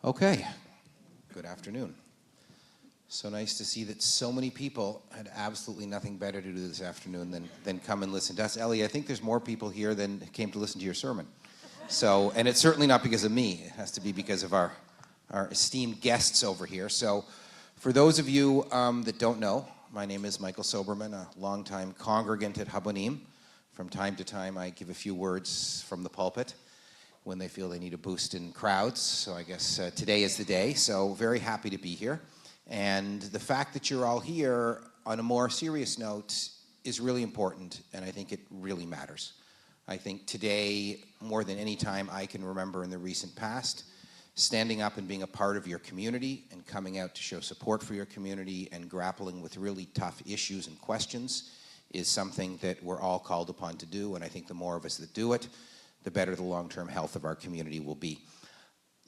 Okay, good afternoon. So nice to see that so many people had absolutely nothing better to do this afternoon than come and listen to us. Ellie, I think there's more people here than came to listen to your sermon. So, and it's certainly not because of me. It has to be because of our esteemed guests over here. So for those of you that don't know, my name is Michael Soberman, a longtime congregant at Habonim. From time to time, I give a few words from the pulpit when they feel they need a boost in crowds. So I guess today is the day. So very happy to be here. And the fact that you're all here on a more serious note is really important, and I think it really matters. I think today, more than any time I can remember in the recent past, standing up and being a part of your community and coming out to show support for your community and grappling with really tough issues and questions is something that we're all called upon to do, and I think the more of us that do it, the better the long-term health of our community will be.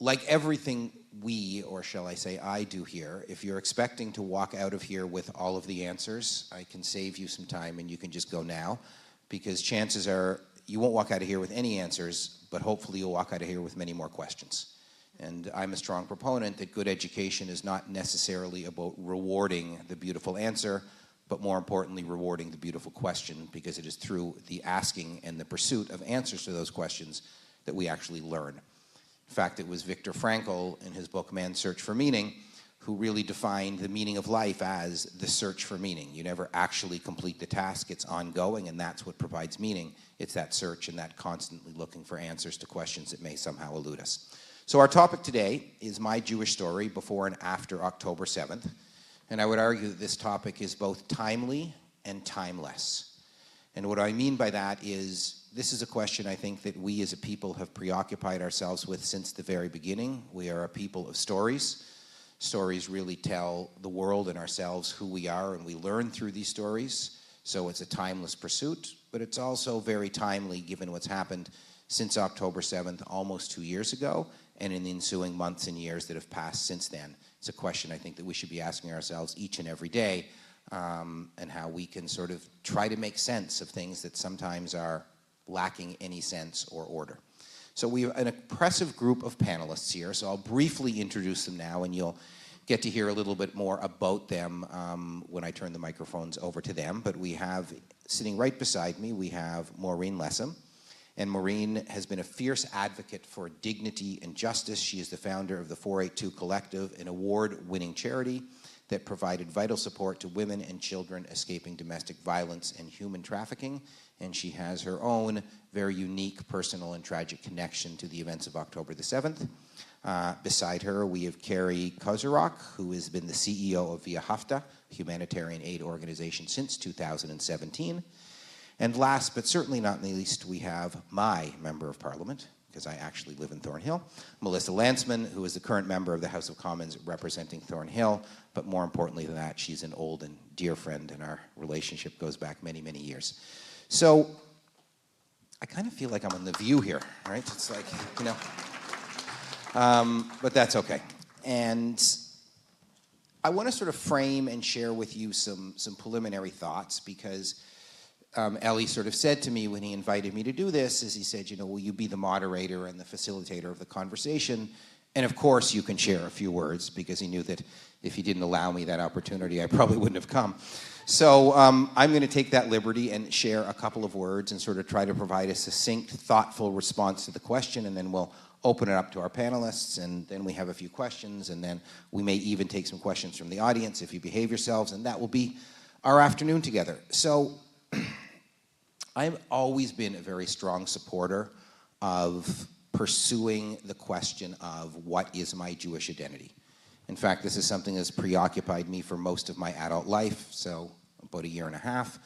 Like everything we, or shall I say I do here, if you're expecting to walk out of here with all of the answers, I can save you some time and you can just go now, because chances are you won't walk out of here with any answers, but hopefully you'll walk out of here with many more questions. And I'm a strong proponent that good education is not necessarily about rewarding the beautiful answer, but more importantly, rewarding the beautiful question, because it is through the asking and the pursuit of answers to those questions that we actually learn. In fact, it was Viktor Frankl in his book, Man's Search for Meaning, who really defined the meaning of life as the search for meaning. You never actually complete the task, it's ongoing, and that's what provides meaning. It's that search and that constantly looking for answers to questions that may somehow elude us. So our topic today is my Jewish story before and after October 7th. And I would argue that this topic is both timely and timeless. And what I mean by that is, this is a question I think that we as a people have preoccupied ourselves with since the very beginning. We are a people of stories. Stories really tell the world and ourselves who we are, and we learn through these stories. So it's a timeless pursuit, but it's also very timely given what's happened since October 7th, almost 2 years ago, and in the ensuing months and years that have passed since then. It's a question I think that we should be asking ourselves each and every day, and how we can sort of try to make sense of things that sometimes are lacking any sense or order. So we have an impressive group of panelists here, so I'll briefly introduce them now, and you'll get to hear a little bit more about them when I turn the microphones over to them. But we have, sitting right beside me, we have Maureen Leshem. And Maureen has been a fierce advocate for dignity and justice. She is the founder of the 482 Collective, an award-winning charity that provided vital support to women and children escaping domestic violence and human trafficking. And she has her own very unique personal and tragic connection to the events of October the 7th. Beside her, we have Cari, who has been the CEO of Via Hafta, a humanitarian aid organization since 2017. And last, but certainly not least, we have my Member of Parliament, because I actually live in Thornhill, Melissa Lantsman, who is the current member of the House of Commons representing Thornhill, but more importantly than that, she's an old and dear friend, and our relationship goes back many, many years. So I kind of feel like I'm on The View here, right? It's like, you know, but that's okay. And I want to sort of frame and share with you some preliminary thoughts, because Ellie sort of said to me when he invited me to do this, is he said, you know, will you be the moderator and the facilitator of the conversation? And of course you can share a few words, because he knew that if he didn't allow me that opportunity, I probably wouldn't have come. So I'm going to take that liberty and share a couple of words and sort of try to provide a succinct, thoughtful response to the question, and then we'll open it up to our panelists, and then we have a few questions, and then we may even take some questions from the audience if you behave yourselves, and that will be our afternoon together. So I've always been a very strong supporter of pursuing the question of what is my Jewish identity. In fact, this is something that's preoccupied me for most of my adult life, so about a year and a half.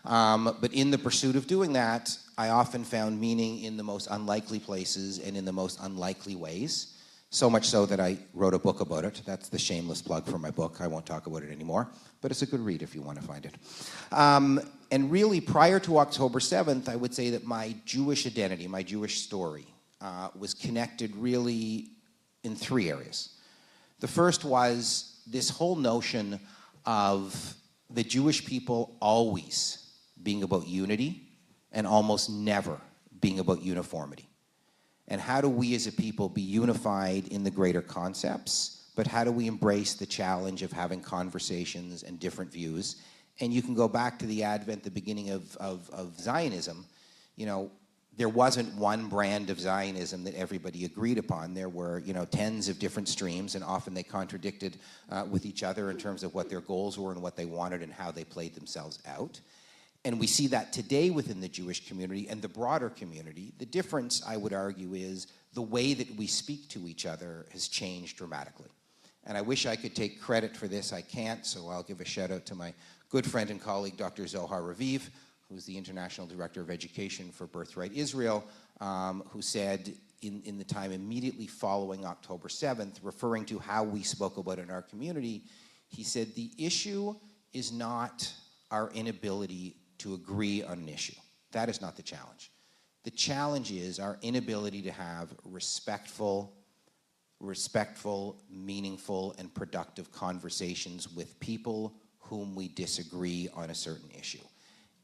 But in the pursuit of doing that, I often found meaning in the most unlikely places and in the most unlikely ways. So much so that I wrote a book about it. That's the shameless plug for my book. I won't talk about it anymore, but it's a good read if you want to find it. And really, prior to October 7th, I would say that my Jewish identity, my Jewish story, was connected really in three areas. The first was this whole notion of the Jewish people always being about unity and almost never being about uniformity. And how do we as a people be unified in the greater concepts, but how do we embrace the challenge of having conversations and different views? And you can go back to the advent, the beginning of Zionism. You know, there wasn't one brand of Zionism that everybody agreed upon. There were, you know, tens of different streams, and often they contradicted with each other in terms of what their goals were and what they wanted and how they played themselves out. And we see that today within the Jewish community and the broader community. The difference, I would argue, is the way that we speak to each other has changed dramatically. And I wish I could take credit for this. I can't, so I'll give a shout out to my good friend and colleague, Dr. Zohar Raviv, who's the International Director of Education for Birthright Israel, who said in the time immediately following October 7th, referring to how we spoke about it in our community, he said, the issue is not our inability to agree on an issue. That is not the challenge. The challenge is our inability to have respectful, meaningful, and productive conversations with people whom we disagree on a certain issue.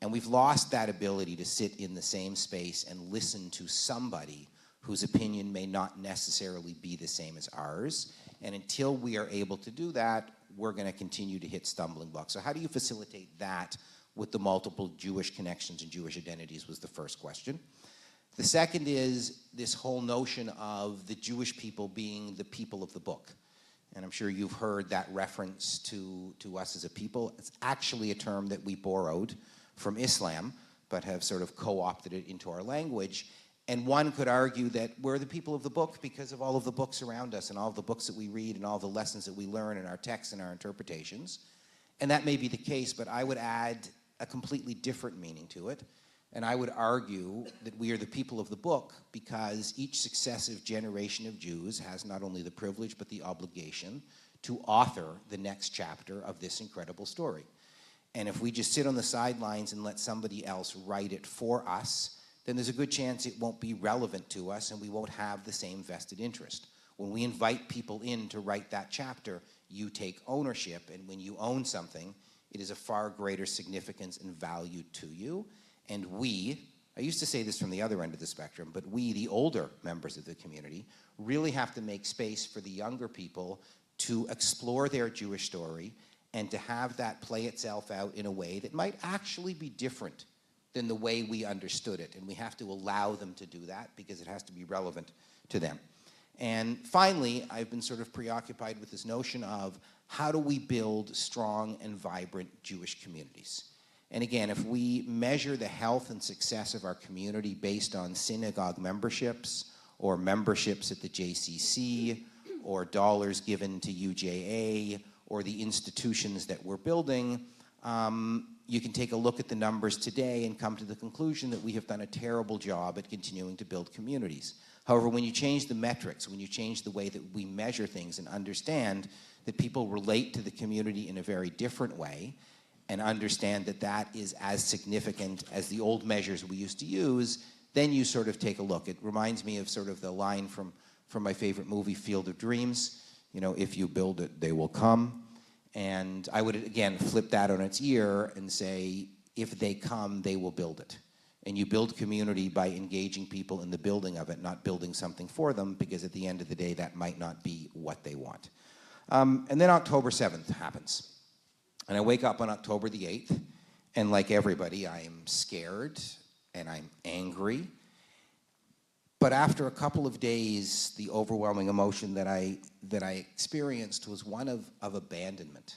And we've lost that ability to sit in the same space and listen to somebody whose opinion may not necessarily be the same as ours. And until we are able to do that, we're going to continue to hit stumbling blocks. So how do you facilitate that with the multiple Jewish connections and Jewish identities was the first question. The second is this whole notion of the Jewish people being the people of the book. And I'm sure you've heard that reference to us as a people. It's actually a term that we borrowed from Islam, but have sort of co-opted it into our language. And one could argue that we're the people of the book because of all of the books around us and all of the books that we read and all the lessons that we learn in our texts and our interpretations. And that may be the case, but I would add a completely different meaning to it. And I would argue that we are the people of the book because each successive generation of Jews has not only the privilege but the obligation to author the next chapter of this incredible story. And if we just sit on the sidelines and let somebody else write it for us, then there's a good chance it won't be relevant to us and we won't have the same vested interest. When we invite people in to write that chapter, you take ownership, and when you own something, it is of far greater significance and value to you. And we, I used to say this from the other end of the spectrum, but we, the older members of the community, really have to make space for the younger people to explore their Jewish story and to have that play itself out in a way that might actually be different than the way we understood it. And we have to allow them to do that because it has to be relevant to them. And finally, I've been sort of preoccupied with this notion of how do we build strong and vibrant Jewish communities? And again, if we measure the health and success of our community based on synagogue memberships or memberships at the JCC or dollars given to UJA or the institutions that we're building, you can take a look at the numbers today and come to the conclusion that we have done a terrible job at continuing to build communities. However, when you change the metrics, when you change the way that we measure things and understand that people relate to the community in a very different way, and understand that that is as significant as the old measures we used to use, then you sort of take a look. It reminds me of sort of the line from my favorite movie, Field of Dreams. You know, if you build it, they will come. And I would, again, flip that on its ear and say, if they come, they will build it. And you build community by engaging people in the building of it, not building something for them, because at the end of the day, that might not be what they want. And then October 7th happens. And I wake up on October the 8th, and like everybody, I am scared and I'm angry. But after a couple of days, the overwhelming emotion that I experienced was one of abandonment.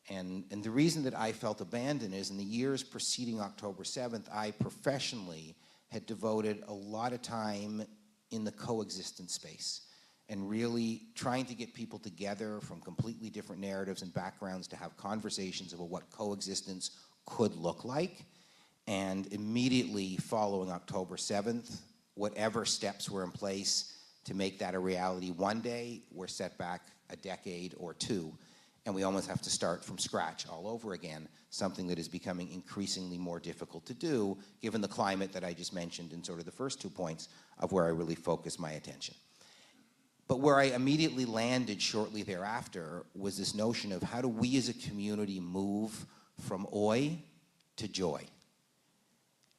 And the reason that I felt abandoned is in the years preceding October 7th, I professionally had devoted a lot of time in the coexistence space and really trying to get people together from completely different narratives and backgrounds to have conversations about what coexistence could look like. And immediately following October 7th, whatever steps were in place to make that a reality one day were set back a decade or two. And we almost have to start from scratch all over again, something that is becoming increasingly more difficult to do, given the climate that I just mentioned in sort of the first 2 points of where I really focus my attention. But where I immediately landed shortly thereafter was this notion of how do we as a community move from oi to joy?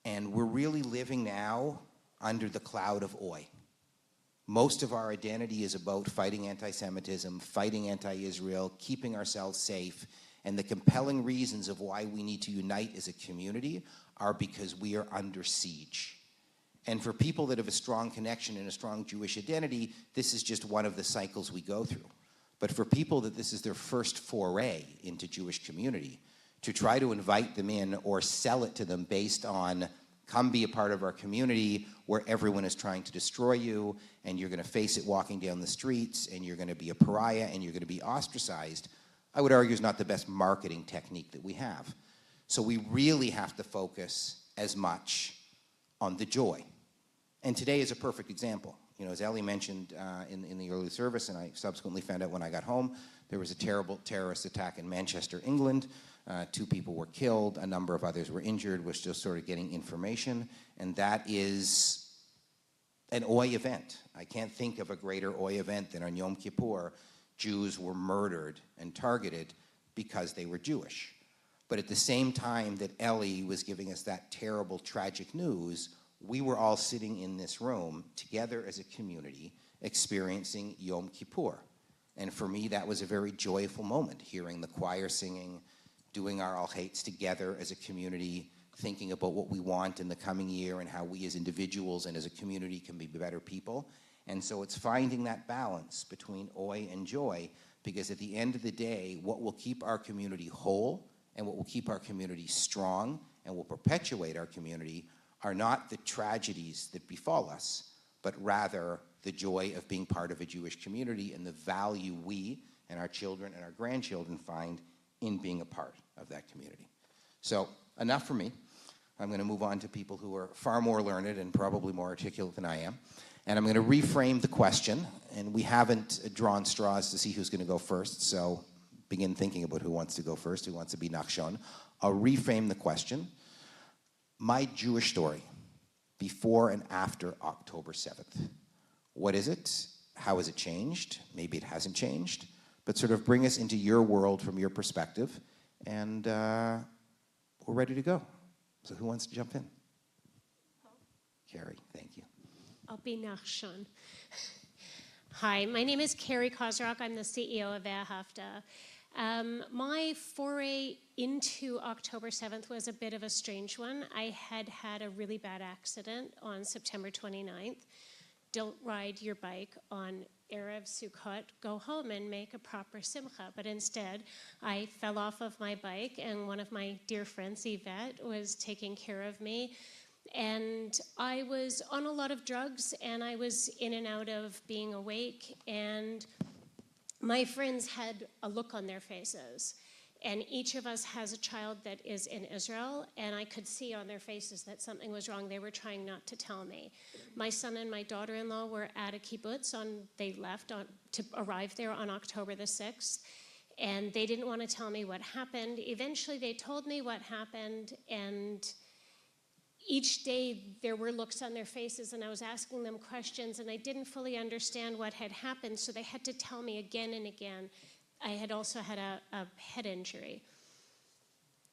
And we're really living now under the cloud of oi. Most of our identity is about fighting anti-Semitism, fighting anti-Israel, keeping ourselves safe, and the compelling reasons of why we need to unite as a community are because we are under siege. And for people that have a strong connection and a strong Jewish identity, this is just one of the cycles we go through. But for people that this is their first foray into Jewish community, to try to invite them in or sell it to them based on, come be a part of our community where everyone is trying to destroy you, and you're going to face it walking down the streets, and you're going to be a pariah, and you're going to be ostracized, I would argue is not the best marketing technique that we have. So we really have to focus as much on the joy. And today is a perfect example. You know, as Ellie mentioned in the early service, and I subsequently found out when I got home, there was a terrible terrorist attack in Manchester, England. 2 people were killed, a number of others were injured. We're still sort of getting information, and that is an Oy event. I can't think of a greater Oy event than on Yom Kippur, Jews were murdered and targeted because they were Jewish. But at the same time that Ellie was giving us that terrible, tragic news, we were all sitting in this room together as a community experiencing Yom Kippur. And for me, that was a very joyful moment, hearing the choir singing, doing our All Hates together as a community, thinking about what we want in the coming year and how we as individuals and as a community can be better people. And so it's finding that balance between Oy and joy, because at the end of the day, what will keep our community whole and what will keep our community strong and will perpetuate our community are not the tragedies that befall us, but rather the joy of being part of a Jewish community and the value we and our children and our grandchildren find in being a part of that community. So enough for me. I'm going to move on to people who are far more learned and probably more articulate than I am. And I'm going to reframe the question, and we haven't drawn straws to see who's going to go first, so begin thinking about who wants to go first, who wants to be Nachshon. I'll reframe the question. My Jewish story, before and after October 7th. What is it? How has it changed? Maybe it hasn't changed, but sort of bring us into your world from your perspective, and we're ready to go. So who wants to jump in? Cari, thank you. I'll be Nachshon. Hi, my name is Cari Kozierok. I'm the CEO of Haft. My foray into October 7th was a bit of a strange one. I had had a really bad accident on September 29th. Don't ride your bike on Erev Sukkot, go home and make a proper simcha. But instead, I fell off of my bike, and one of my dear friends, Yvette, was taking care of me. And I was on a lot of drugs, and I was in and out of being awake, and my friends had a look on their faces. And each of us has a child that is in Israel, and I could see on their faces that something was wrong. They were trying not to tell me. My son and my daughter-in-law were at a kibbutz. They left to arrive there on October the 6th, and they didn't want to tell me what happened. Eventually, they told me what happened, and each day there were looks on their faces, and I was asking them questions, and I didn't fully understand what had happened, so they had to tell me again and again. I had also had a head injury.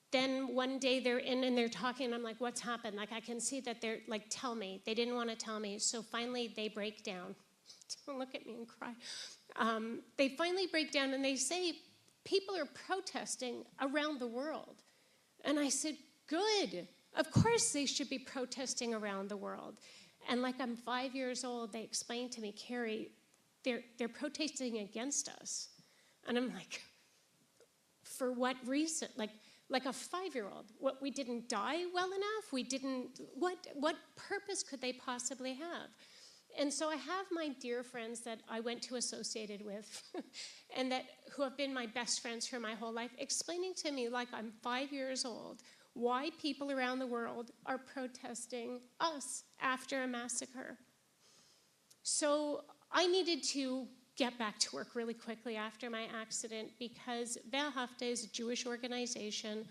Then one day they're in and they're talking, and I'm like, what's happened? Like, I can see that they're like, tell me. They didn't want to tell me, so finally they break down. Don't look at me and cry. They finally break down and they say, people are protesting around the world. And I said, good. Of course they should be protesting around the world. And like I'm 5 years old, they explained to me, Cari, they're protesting against us. And I'm like, for what reason? Like a 5-year-old. What, we didn't die well enough? We didn't, what purpose could they possibly have? And so I have my dear friends that I went to associated with and who have been my best friends for my whole life, explaining to me like I'm 5 years old, why people around the world are protesting us after a massacre. So I needed to get back to work really quickly after my accident because Haft is a Jewish organization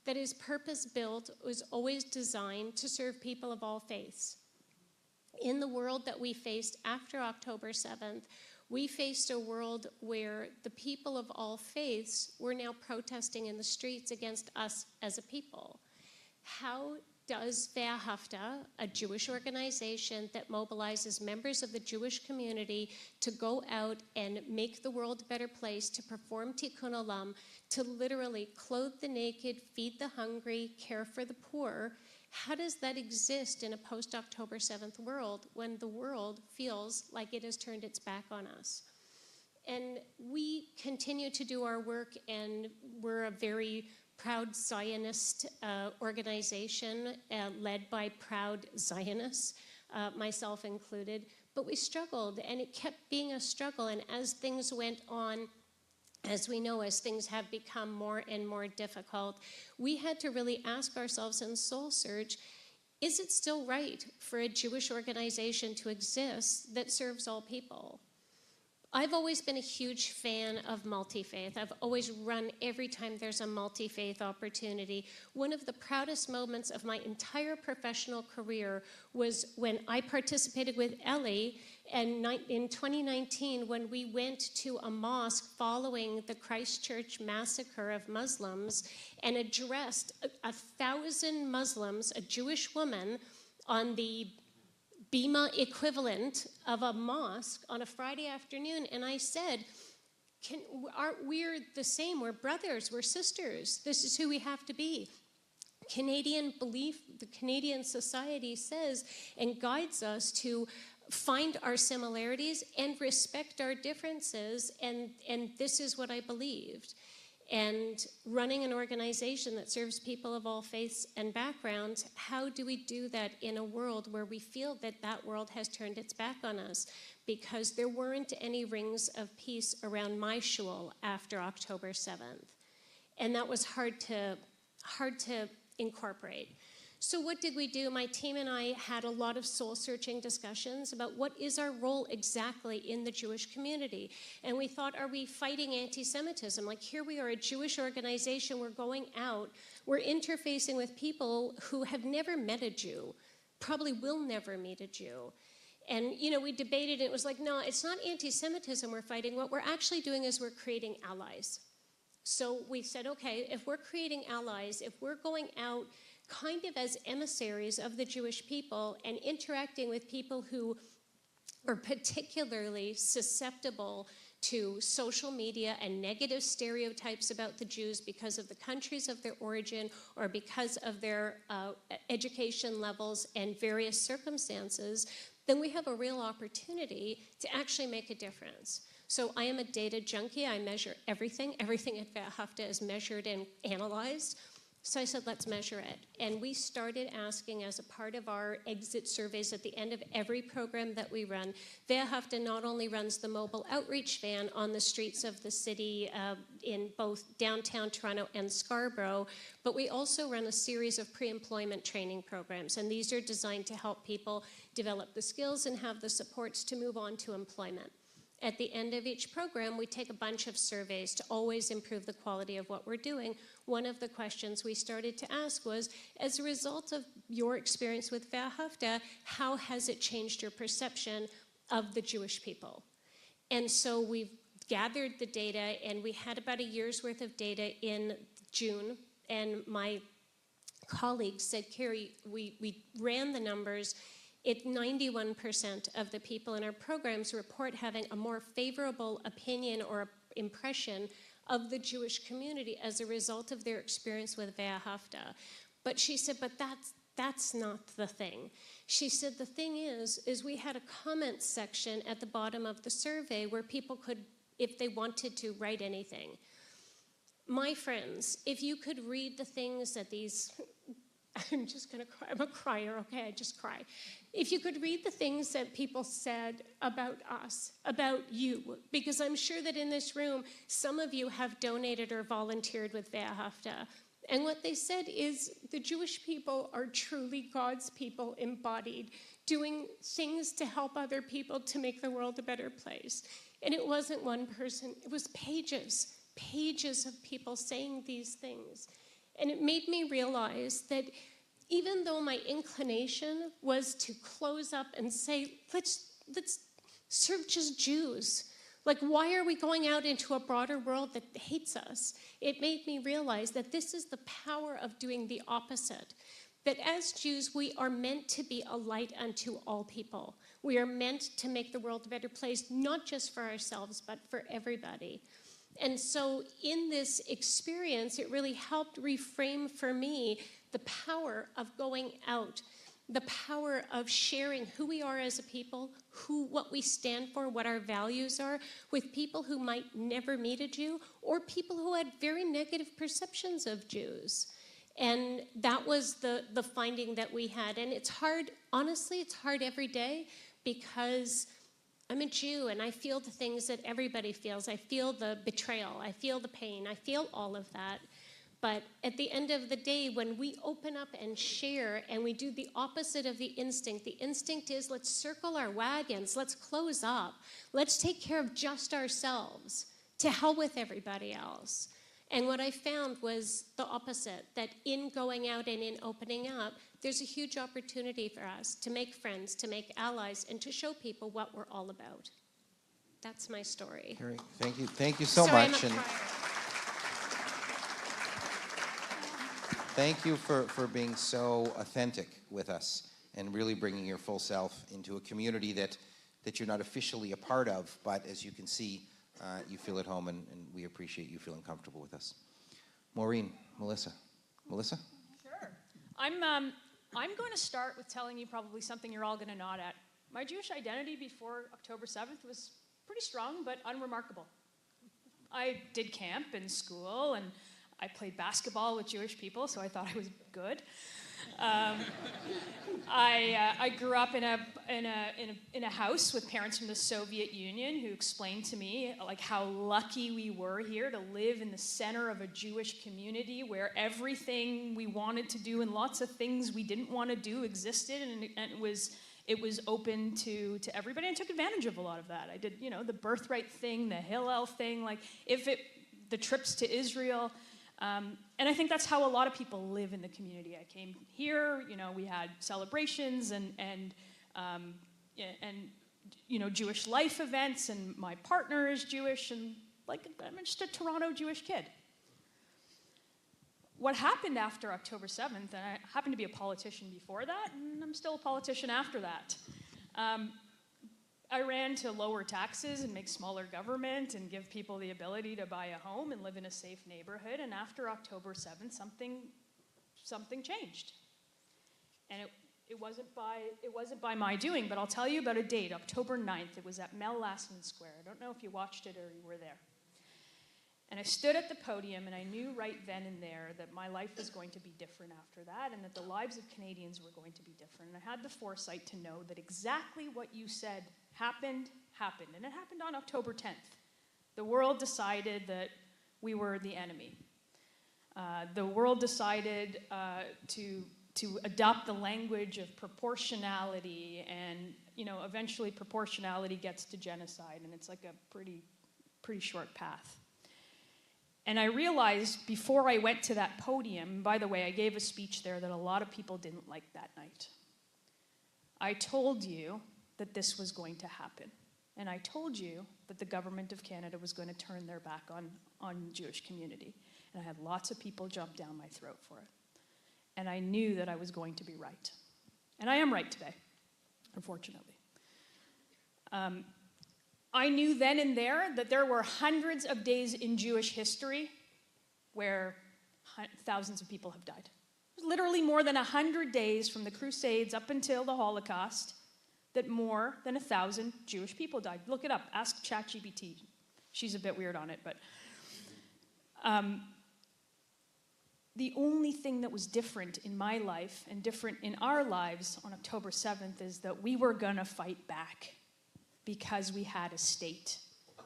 that is purpose-built, was always designed to serve people of all faiths. In the world that we faced after October 7th, we faced a world where the people of all faiths were now protesting in the streets against us as a people. How does Wehrhafta, a Jewish organization that mobilizes members of the Jewish community to go out and make the world a better place, to perform tikkun olam, to literally clothe the naked, feed the hungry, care for the poor, how does that exist in a post-October 7th world when the world feels like it has turned its back on us? And we continue to do our work, and we're a very proud Zionist organization led by proud Zionists, myself included. But we struggled, and it kept being a struggle. And as things went on, as we know, as things have become more and more difficult, we had to really ask ourselves in soul search, is it still right for a Jewish organization to exist that serves all people? I've always been a huge fan of multi-faith. I've always run every time there's a multi-faith opportunity. One of the proudest moments of my entire professional career was when I participated with Ellie in 2019 when we went to a mosque following the Christchurch massacre of Muslims and addressed 1,000 Muslims, a Jewish woman, on the Bima equivalent of a mosque on a Friday afternoon, and I said, we're the same, we're brothers, we're sisters, this is who we have to be. Canadian belief, the Canadian society says and guides us to find our similarities and respect our differences, and this is what I believed. And running an organization that serves people of all faiths and backgrounds, how do we do that in a world where we feel that that world has turned its back on us? Because there weren't any rings of peace around my shul after October 7th. And that was hard to incorporate. So what did we do? My team and I had a lot of soul-searching discussions about what is our role exactly in the Jewish community. And we thought, are we fighting anti-Semitism? Like, here we are, a Jewish organization, we're going out, we're interfacing with people who have never met a Jew, probably will never meet a Jew. And, you know, we debated, it was like, no, it's not anti-Semitism we're fighting. What we're actually doing is we're creating allies. So we said, okay, if we're creating allies, if we're going out kind of as emissaries of the Jewish people and interacting with people who are particularly susceptible to social media and negative stereotypes about the Jews because of the countries of their origin or because of their education levels and various circumstances, then we have a real opportunity to actually make a difference. So I am a data junkie. I measure everything. Everything at Wehrhafta is measured and analyzed. So I said, let's measure it. And we started asking, as a part of our exit surveys at the end of every program that we run, Wehrhafta not only runs the mobile outreach van on the streets of the city in both downtown Toronto and Scarborough, but we also run a series of pre-employment training programs. And these are designed to help people develop the skills and have the supports to move on to employment. At the end of each program, we take a bunch of surveys to always improve the quality of what we're doing. One of the questions we started to ask was, as a result of your experience with Wehrhafta, how has it changed your perception of the Jewish people? And so we've gathered the data, and we had about a year's worth of data in June, and my colleagues said, Cari, we ran the numbers. 91% of the people in our programs report having a more favorable opinion or impression of the Jewish community as a result of their experience with Wehrhafta. But she said, but that's not the thing. She said, the thing is we had a comment section at the bottom of the survey where people could, if they wanted to, write anything. My friends, if you could read the things that these, I'm just gonna cry, I'm a crier, okay, I just cry. If you could read the things that people said about us, about you, because I'm sure that in this room, some of you have donated or volunteered with Wehrhafta. And what they said is the Jewish people are truly God's people embodied, doing things to help other people to make the world a better place. And it wasn't one person, it was pages of people saying these things. And it made me realize that even though my inclination was to close up and say, let's serve just Jews. Like, why are we going out into a broader world that hates us? It made me realize that this is the power of doing the opposite. that as Jews, we are meant to be a light unto all people. We are meant to make the world a better place, not just for ourselves, but for everybody. And so in this experience, it really helped reframe for me the power of going out, the power of sharing who we are as a people, what we stand for, what our values are, with people who might never meet a Jew, or people who had very negative perceptions of Jews. And that was the finding that we had. And it's hard, honestly, it's hard every day, because I'm a Jew and I feel the things that everybody feels. I feel the betrayal, I feel the pain, I feel all of that. But at the end of the day, when we open up and share and we do the opposite of the instinct is let's circle our wagons, let's close up, let's take care of just ourselves, to hell with everybody else. And what I found was the opposite, that in going out and in opening up, there's a huge opportunity for us to make friends, to make allies, and to show people what we're all about. That's my story. Cari, thank you. Thank you so Sorry, much. I'm a And crier. thank you for being so authentic with us and really bringing your full self into a community that you're not officially a part of, but as you can see, you feel at home, and we appreciate you feeling comfortable with us. Maureen, Melissa. Melissa? Sure. I'm going to start with telling you probably something you're all going to nod at. My Jewish identity before October 7th was pretty strong, but unremarkable. I did camp in school, and I played basketball with Jewish people, so I thought I was good. I grew up in a house with parents from the Soviet Union who explained to me like how lucky we were here to live in the center of a Jewish community where everything we wanted to do and lots of things we didn't want to do existed, and it was open to everybody. And I took advantage of a lot of that. I did, the birthright thing, the Hillel thing, the trips to Israel. And I think that's how a lot of people live in the community. I came here, we had celebrations and Jewish life events, and my partner is Jewish, and I'm just a Toronto Jewish kid. What happened after October 7th, and I happened to be a politician before that, and I'm still a politician after that. I ran to lower taxes and make smaller government and give people the ability to buy a home and live in a safe neighborhood. And after October 7th, something changed. And it wasn't by my doing, but I'll tell you about a date, October 9th. It was at Lantsman Square. I don't know if you watched it or you were there. And I stood at the podium, and I knew right then and there that my life was going to be different after that, and that the lives of Canadians were going to be different. And I had the foresight to know that exactly what you said happened. And it happened on October 10th. The world decided that we were the enemy. The world decided to adopt the language of proportionality, and eventually proportionality gets to genocide, and it's like a pretty short path. And I realized before I went to that podium, by the way, I gave a speech there that a lot of people didn't like that night. I told you that this was going to happen. And I told you that the government of Canada was going to turn their back on the Jewish community. And I had lots of people jump down my throat for it. And I knew that I was going to be right. And I am right today, unfortunately. I knew then and there that there were hundreds of days in Jewish history where thousands of people have died. Literally more than 100 days from the Crusades up until the Holocaust that more than 1,000 Jewish people died. Look it up. Ask ChatGPT. She's a bit weird on it, but the only thing that was different in my life and different in our lives on October 7th is that we were going to fight back because we had a state.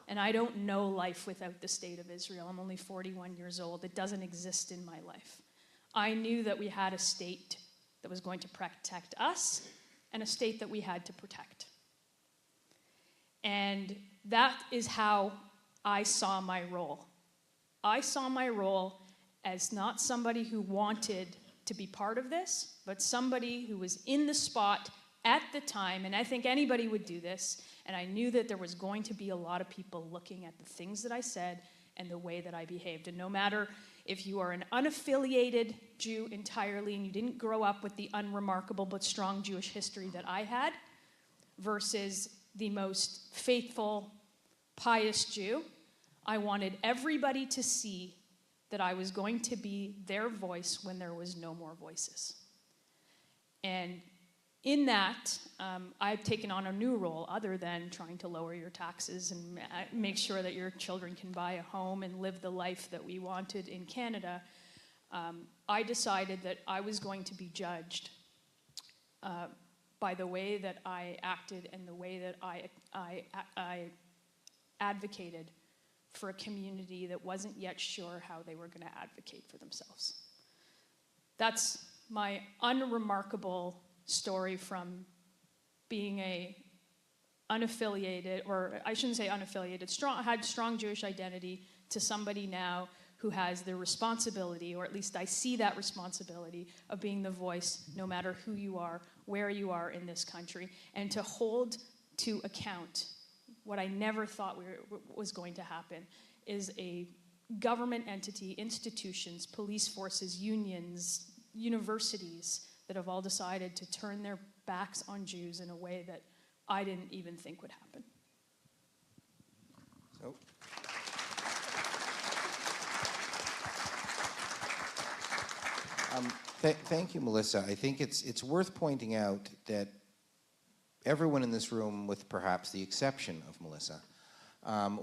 And I don't know life without the state of Israel. I'm only 41 years old. It doesn't exist in my life. I knew that we had a state that was going to protect us and a state that we had to protect. And that is how I saw my role. I saw my role as not somebody who wanted to be part of this, but somebody who was in the spot at the time, and I think anybody would do this, and I knew that there was going to be a lot of people looking at the things that I said and the way that I behaved. And no matter if you are an unaffiliated Jew entirely and you didn't grow up with the unremarkable but strong Jewish history that I had, versus the most faithful, pious Jew, I wanted everybody to see that I was going to be their voice when there was no more voices. And in that, I've taken on a new role other than trying to lower your taxes and make sure that your children can buy a home and live the life that we wanted in Canada. I decided that I was going to be judged by the way that I acted and the way that I advocated for a community that wasn't yet sure how they were going to advocate for themselves. That's my unremarkable story from being a unaffiliated, or I shouldn't say unaffiliated, had strong Jewish identity, to somebody now who has the responsibility, or at least I see that responsibility, of being the voice no matter who you are, where you are in this country, and to hold to account what I never thought was going to happen is a government entity, institutions, police forces, unions, universities that have all decided to turn their backs on Jews in a way that I didn't even think would happen. So, thank you, Melissa. I think it's worth pointing out that everyone in this room, with perhaps the exception of Melissa,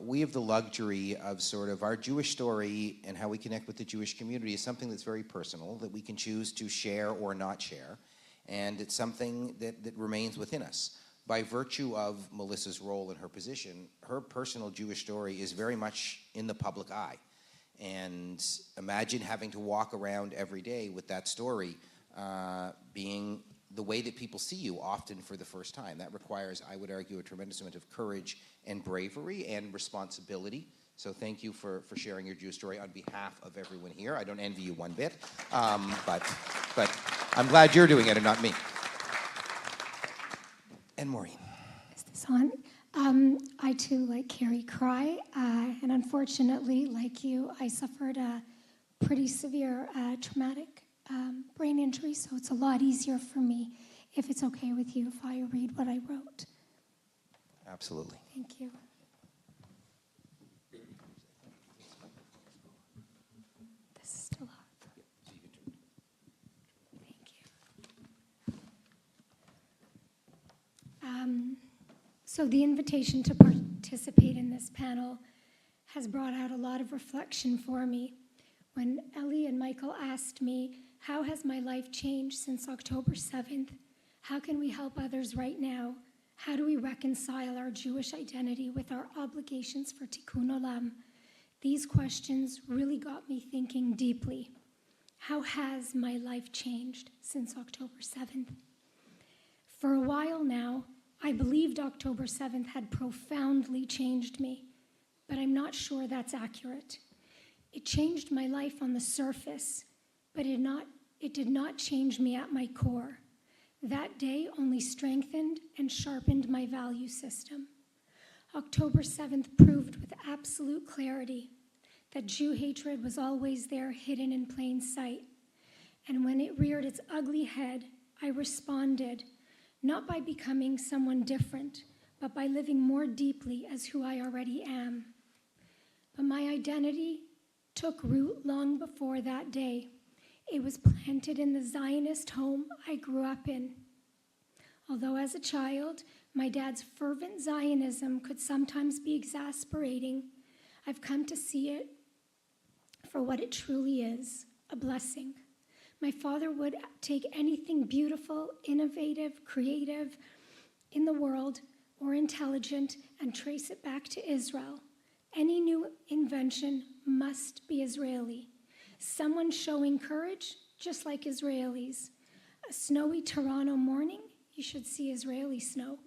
we have the luxury of sort of our Jewish story and how we connect with the Jewish community is something that's very personal, that we can choose to share or not share, and it's something that remains within us. By virtue of Melissa's role and her position, her personal Jewish story is very much in the public eye. And imagine having to walk around every day with that story being the way that people see you, often for the first time. That requires, I would argue, a tremendous amount of courage and bravery and responsibility. So thank you for sharing your Jewish story on behalf of everyone here. I don't envy you one bit, but I'm glad you're doing it and not me. And Maureen. Is this on? I too, like Cari, cry, and unfortunately, like you, I suffered a pretty severe traumatic brain injury, so it's a lot easier for me, if it's okay with you, if I read what I wrote. Absolutely. Thank you. This is still off. Thank you. So the invitation to participate in this panel has brought out a lot of reflection for me. When Ellie and Michael asked me, how has my life changed since October 7th? How can we help others right now? How do we reconcile our Jewish identity with our obligations for Tikkun Olam? These questions really got me thinking deeply. How has my life changed since October 7th? For a while now, I believed October 7th had profoundly changed me, but I'm not sure that's accurate. It changed my life on the surface, but it did not change me at my core. That day only strengthened and sharpened my value system. October 7th proved with absolute clarity that Jew hatred was always there, hidden in plain sight. And when it reared its ugly head, I responded, not by becoming someone different, but by living more deeply as who I already am. But my identity took root long before that day. It was planted in the Zionist home I grew up in. Although as a child, my dad's fervent Zionism could sometimes be exasperating, I've come to see it for what it truly is, a blessing. My father would take anything beautiful, innovative, creative in the world, or intelligent, and trace it back to Israel. Any new invention must be Israeli. Someone showing courage, just like Israelis. A snowy Toronto morning, you should see Israeli snow.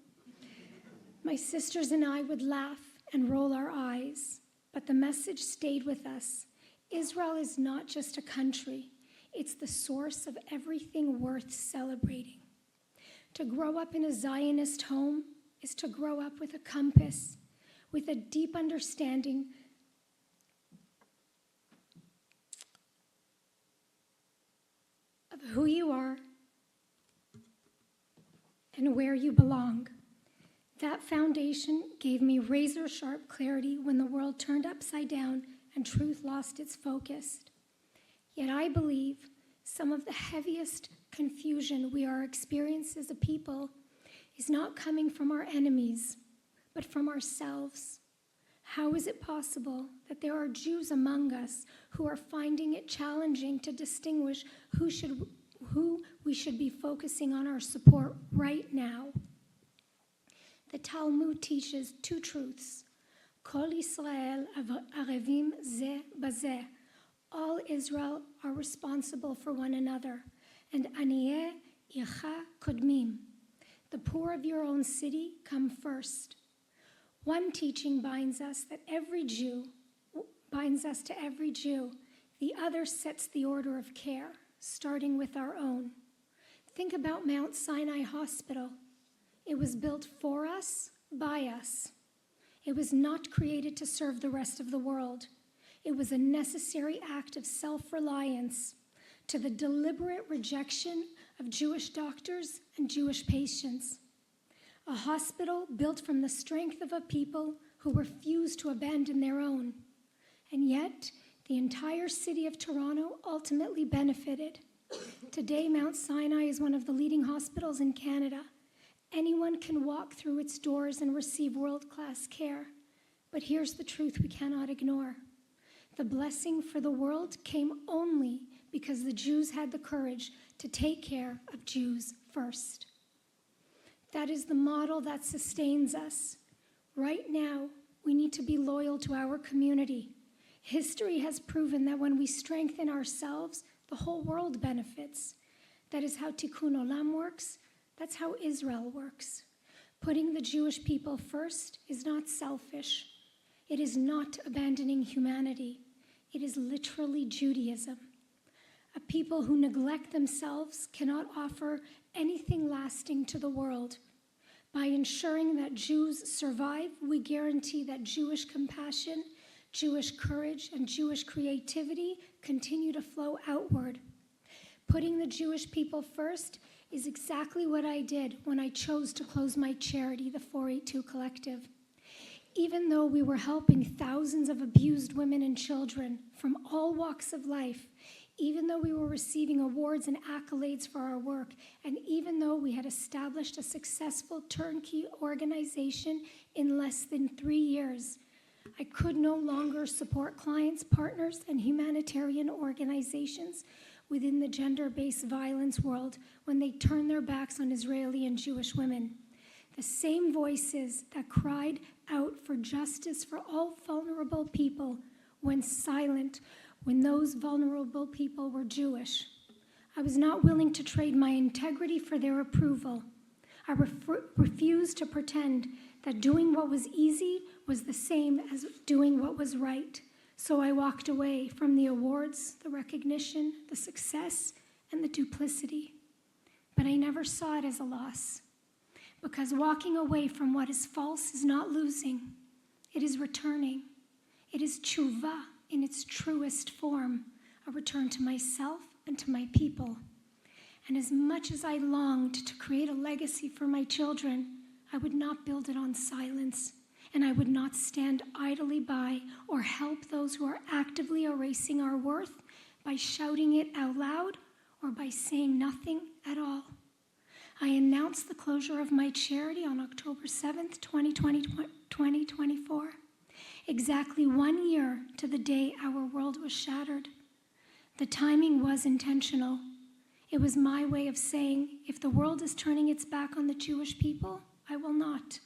My sisters and I would laugh and roll our eyes, but the message stayed with us. Israel is not just a country. It's the source of everything worth celebrating. To grow up in a Zionist home is to grow up with a compass, with a deep understanding and where you belong. That foundation gave me razor-sharp clarity when the world turned upside down and truth lost its focus. Yet I believe some of the heaviest confusion we are experiencing as a people is not coming from our enemies, but from ourselves. How is it possible that there are Jews among us who are finding it challenging to distinguish who we should be focusing on our support right now? The Talmud teaches two truths. Kol Yisrael arevim zeh bazeh. All Israel are responsible for one another. And aniyeh ircha kodmim. The poor of your own city come first. One teaching binds us to every Jew. The other sets the order of care, starting with our own. Think about Mount Sinai Hospital. It was built for us, by us. It was not created to serve the rest of the world. It was a necessary act of self-reliance to the deliberate rejection of Jewish doctors and Jewish patients. A hospital built from the strength of a people who refused to abandon their own. And yet, the entire city of Toronto ultimately benefited. Today, Mount Sinai is one of the leading hospitals in Canada. Anyone can walk through its doors and receive world-class care. But here's the truth we cannot ignore. The blessing for the world came only because the Jews had the courage to take care of Jews first. That is the model that sustains us. Right now, we need to be loyal to our community. History has proven that when we strengthen ourselves, the whole world benefits. That is how Tikkun Olam works. That's how Israel works. Putting the Jewish people first is not selfish. It is not abandoning humanity. It is literally Judaism. A people who neglect themselves cannot offer anything lasting to the world. By ensuring that Jews survive, we guarantee that Jewish compassion, Jewish courage, and Jewish creativity continue to flow outward. Putting the Jewish people first is exactly what I did when I chose to close my charity, the 482 Collective. Even though we were helping thousands of abused women and children from all walks of life, even though we were receiving awards and accolades for our work, and even though we had established a successful turnkey organization in less than 3 years, I could no longer support clients, partners, and humanitarian organizations within the gender-based violence world when they turned their backs on Israeli and Jewish women. The same voices that cried out for justice for all vulnerable people went silent when those vulnerable people were Jewish. I was not willing to trade my integrity for their approval. I refused to pretend that doing what was easy was the same as doing what was right. So I walked away from the awards, the recognition, the success, and the duplicity. But I never saw it as a loss, because walking away from what is false is not losing. It is returning. It is tshuva in its truest form, a return to myself and to my people. And as much as I longed to create a legacy for my children, I would not build it on silence, and I would not stand idly by or help those who are actively erasing our worth by shouting it out loud or by saying nothing at all. I announced the closure of my charity on October 7th, 2024, exactly 1 year to the day our world was shattered. The timing was intentional. It was my way of saying, if the world is turning its back on the Jewish people, I will not.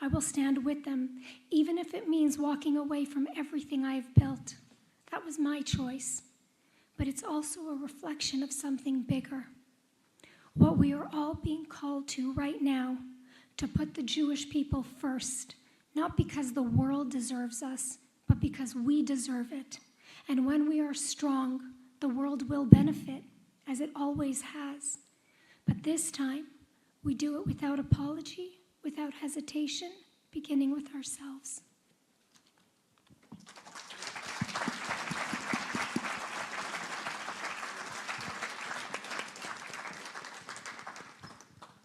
I will stand with them, even if it means walking away from everything I have built. That was my choice. But it's also a reflection of something bigger. What we are all being called to right now, to put the Jewish people first, not because the world deserves us, but because we deserve it. And when we are strong, the world will benefit, as it always has. But this time, we do it without apology, without hesitation, beginning with ourselves.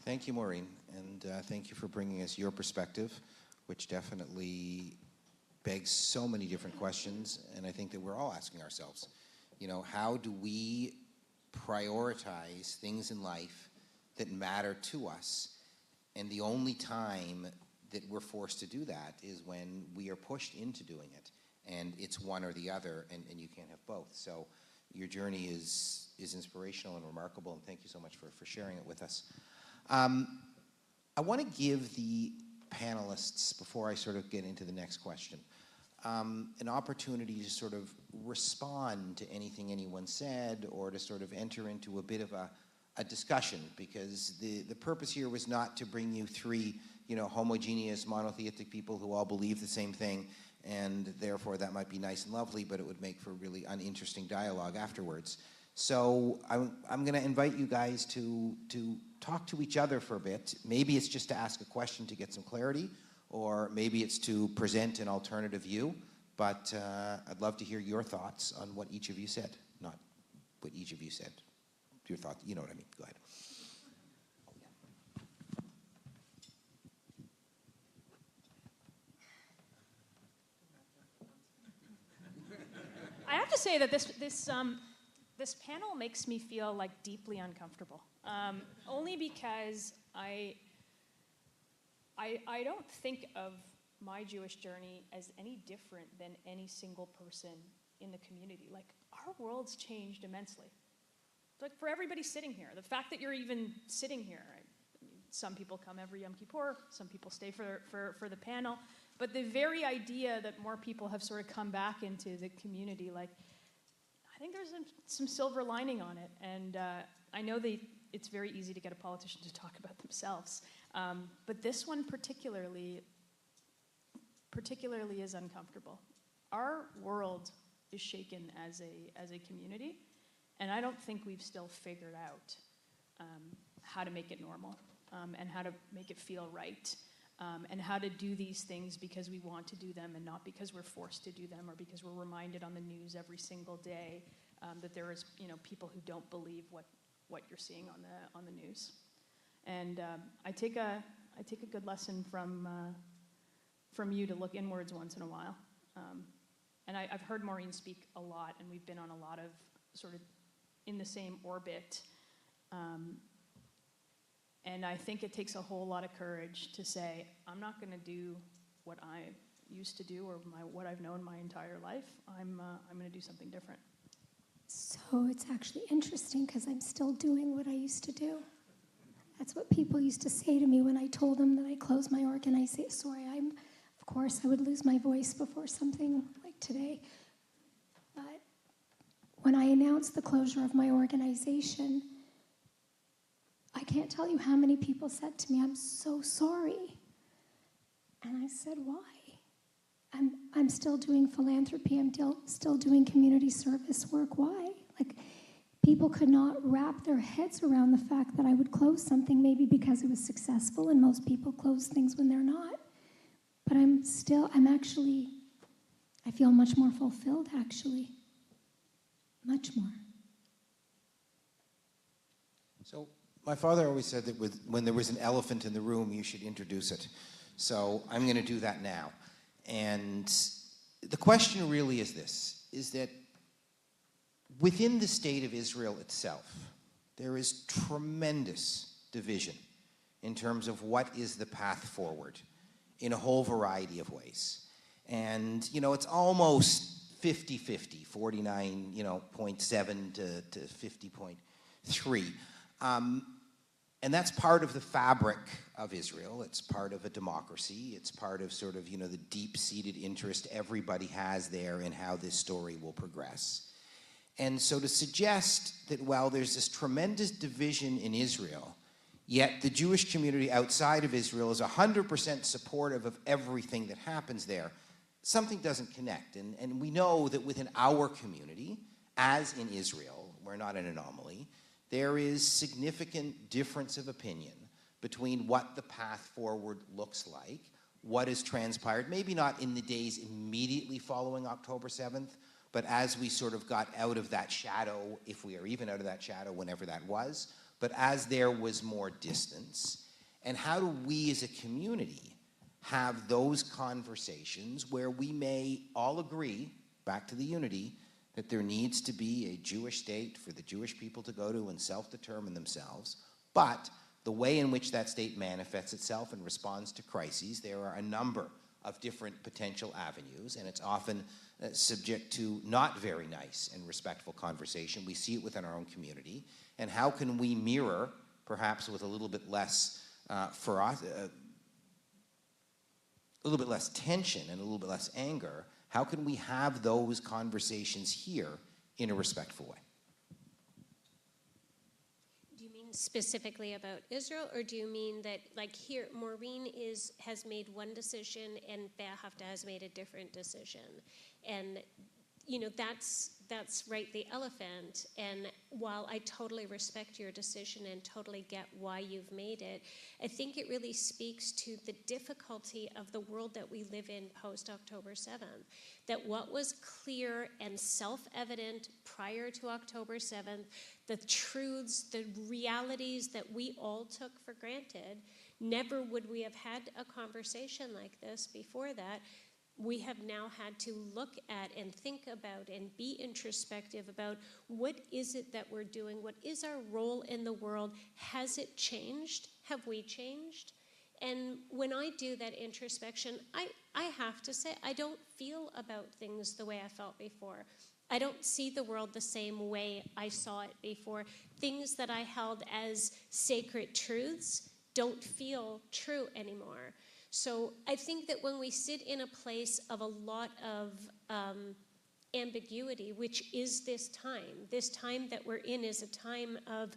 Thank you, Maureen. thank you for bringing us your perspective, which definitely begs so many different questions, and I think that we're all asking ourselves, how do we prioritize things in life that matter to us? And the only time that we're forced to do that is when we are pushed into doing it, and it's one or the other, and you can't have both. So your journey is inspirational and remarkable, and thank you so much for sharing it with us. I want to give the panelists, before I sort of get into the next question, an opportunity to sort of respond to anything anyone said, or to sort of enter into a bit of a discussion, because the purpose here was not to bring you three homogeneous monotheistic people who all believe the same thing, and therefore that might be nice and lovely, but it would make for really uninteresting dialogue afterwards. So I'm going to invite you guys to talk to each other for a bit. Maybe it's just to ask a question to get some clarity, or maybe it's to present an alternative view, but I'd love to hear your thoughts on what each of you said. Not what each of you said. Your thoughts, you know what I mean. Go ahead. I have to say that this panel makes me feel like deeply uncomfortable. Only because I don't think of my Jewish journey as any different than any single person in the community. Like, our world's changed immensely. Like, for everybody sitting here, the fact that you're even sitting here, some people come every Yom Kippur, some people stay for the panel, but the very idea that more people have sort of come back into the community, like, I think there's some silver lining on it, and I know it's very easy to get a politician to talk about themselves, but this one particularly is uncomfortable. Our world is shaken as a community, and I don't think we've still figured out how to make it normal, and how to make it feel right, and how to do these things because we want to do them and not because we're forced to do them, or because we're reminded on the news every single day that there is people who don't believe what you're seeing on the news. And I take a good lesson from you to look inwards once in a while. And I've heard Maureen speak a lot, and we've been on a lot of sort of in the same orbit. And I think it takes a whole lot of courage to say, I'm not going to do what I used to do, or what I've known my entire life. I'm going to do something different. So it's actually interesting, because I'm still doing what I used to do. That's what people used to say to me when I told them that I closed my organization. Sorry, of course, I would lose my voice before something like today. But when I announced the closure of my organization, I can't tell you how many people said to me, I'm so sorry. And I said, why? I'm still doing philanthropy. I'm still doing community service work. Why? Like, people could not wrap their heads around the fact that I would close something, maybe because it was successful, and most people close things when they're not. But I feel much more fulfilled, actually. Much more. So my father always said that when there was an elephant in the room, you should introduce it. So I'm going to do that now. And the question really is this, is that within the state of Israel itself, there is tremendous division in terms of what is the path forward in a whole variety of ways. And, it's almost 50-50, 49.7 to 50.3. And that's part of the fabric of Israel. It's part of a democracy. It's part of sort of, the deep-seated interest everybody has there in how this story will progress. And so to suggest that, well, there's this tremendous division in Israel, yet the Jewish community outside of Israel is 100% supportive of everything that happens there, something doesn't connect. And we know that within our community, as in Israel, we're not an anomaly, there is significant difference of opinion between what the path forward looks like, what has transpired, maybe not in the days immediately following October 7th, but as we sort of got out of that shadow, if we are even out of that shadow, whenever that was, but as there was more distance. And how do we as a community have those conversations where we may all agree, back to the unity, that there needs to be a Jewish state for the Jewish people to go to and self-determine themselves, but the way in which that state manifests itself and responds to crises, there are a number of different potential avenues, and it's often subject to not very nice and respectful conversation. We see it within our own community. And how can we mirror, perhaps with a little bit less a little bit less tension and a little bit less anger, how can we have those conversations here in a respectful way? Do you mean specifically about Israel, or do you mean that, like here, Maureen has made one decision and Be'ahafta has made a different decision? And that's right, the elephant. And while I totally respect your decision and totally get why you've made it, I think it really speaks to the difficulty of the world that we live in post-October 7th. That what was clear and self-evident prior to October 7th, the truths, the realities that we all took for granted, never would we have had a conversation like this before that. We have now had to look at and think about and be introspective about what is it that we're doing? What is our role in the world? Has it changed? Have we changed? And when I do that introspection, I have to say, I don't feel about things the way I felt before. I don't see the world the same way I saw it before. Things that I held as sacred truths don't feel true anymore. So I think that when we sit in a place of a lot of ambiguity, which is this time that we're in is a time of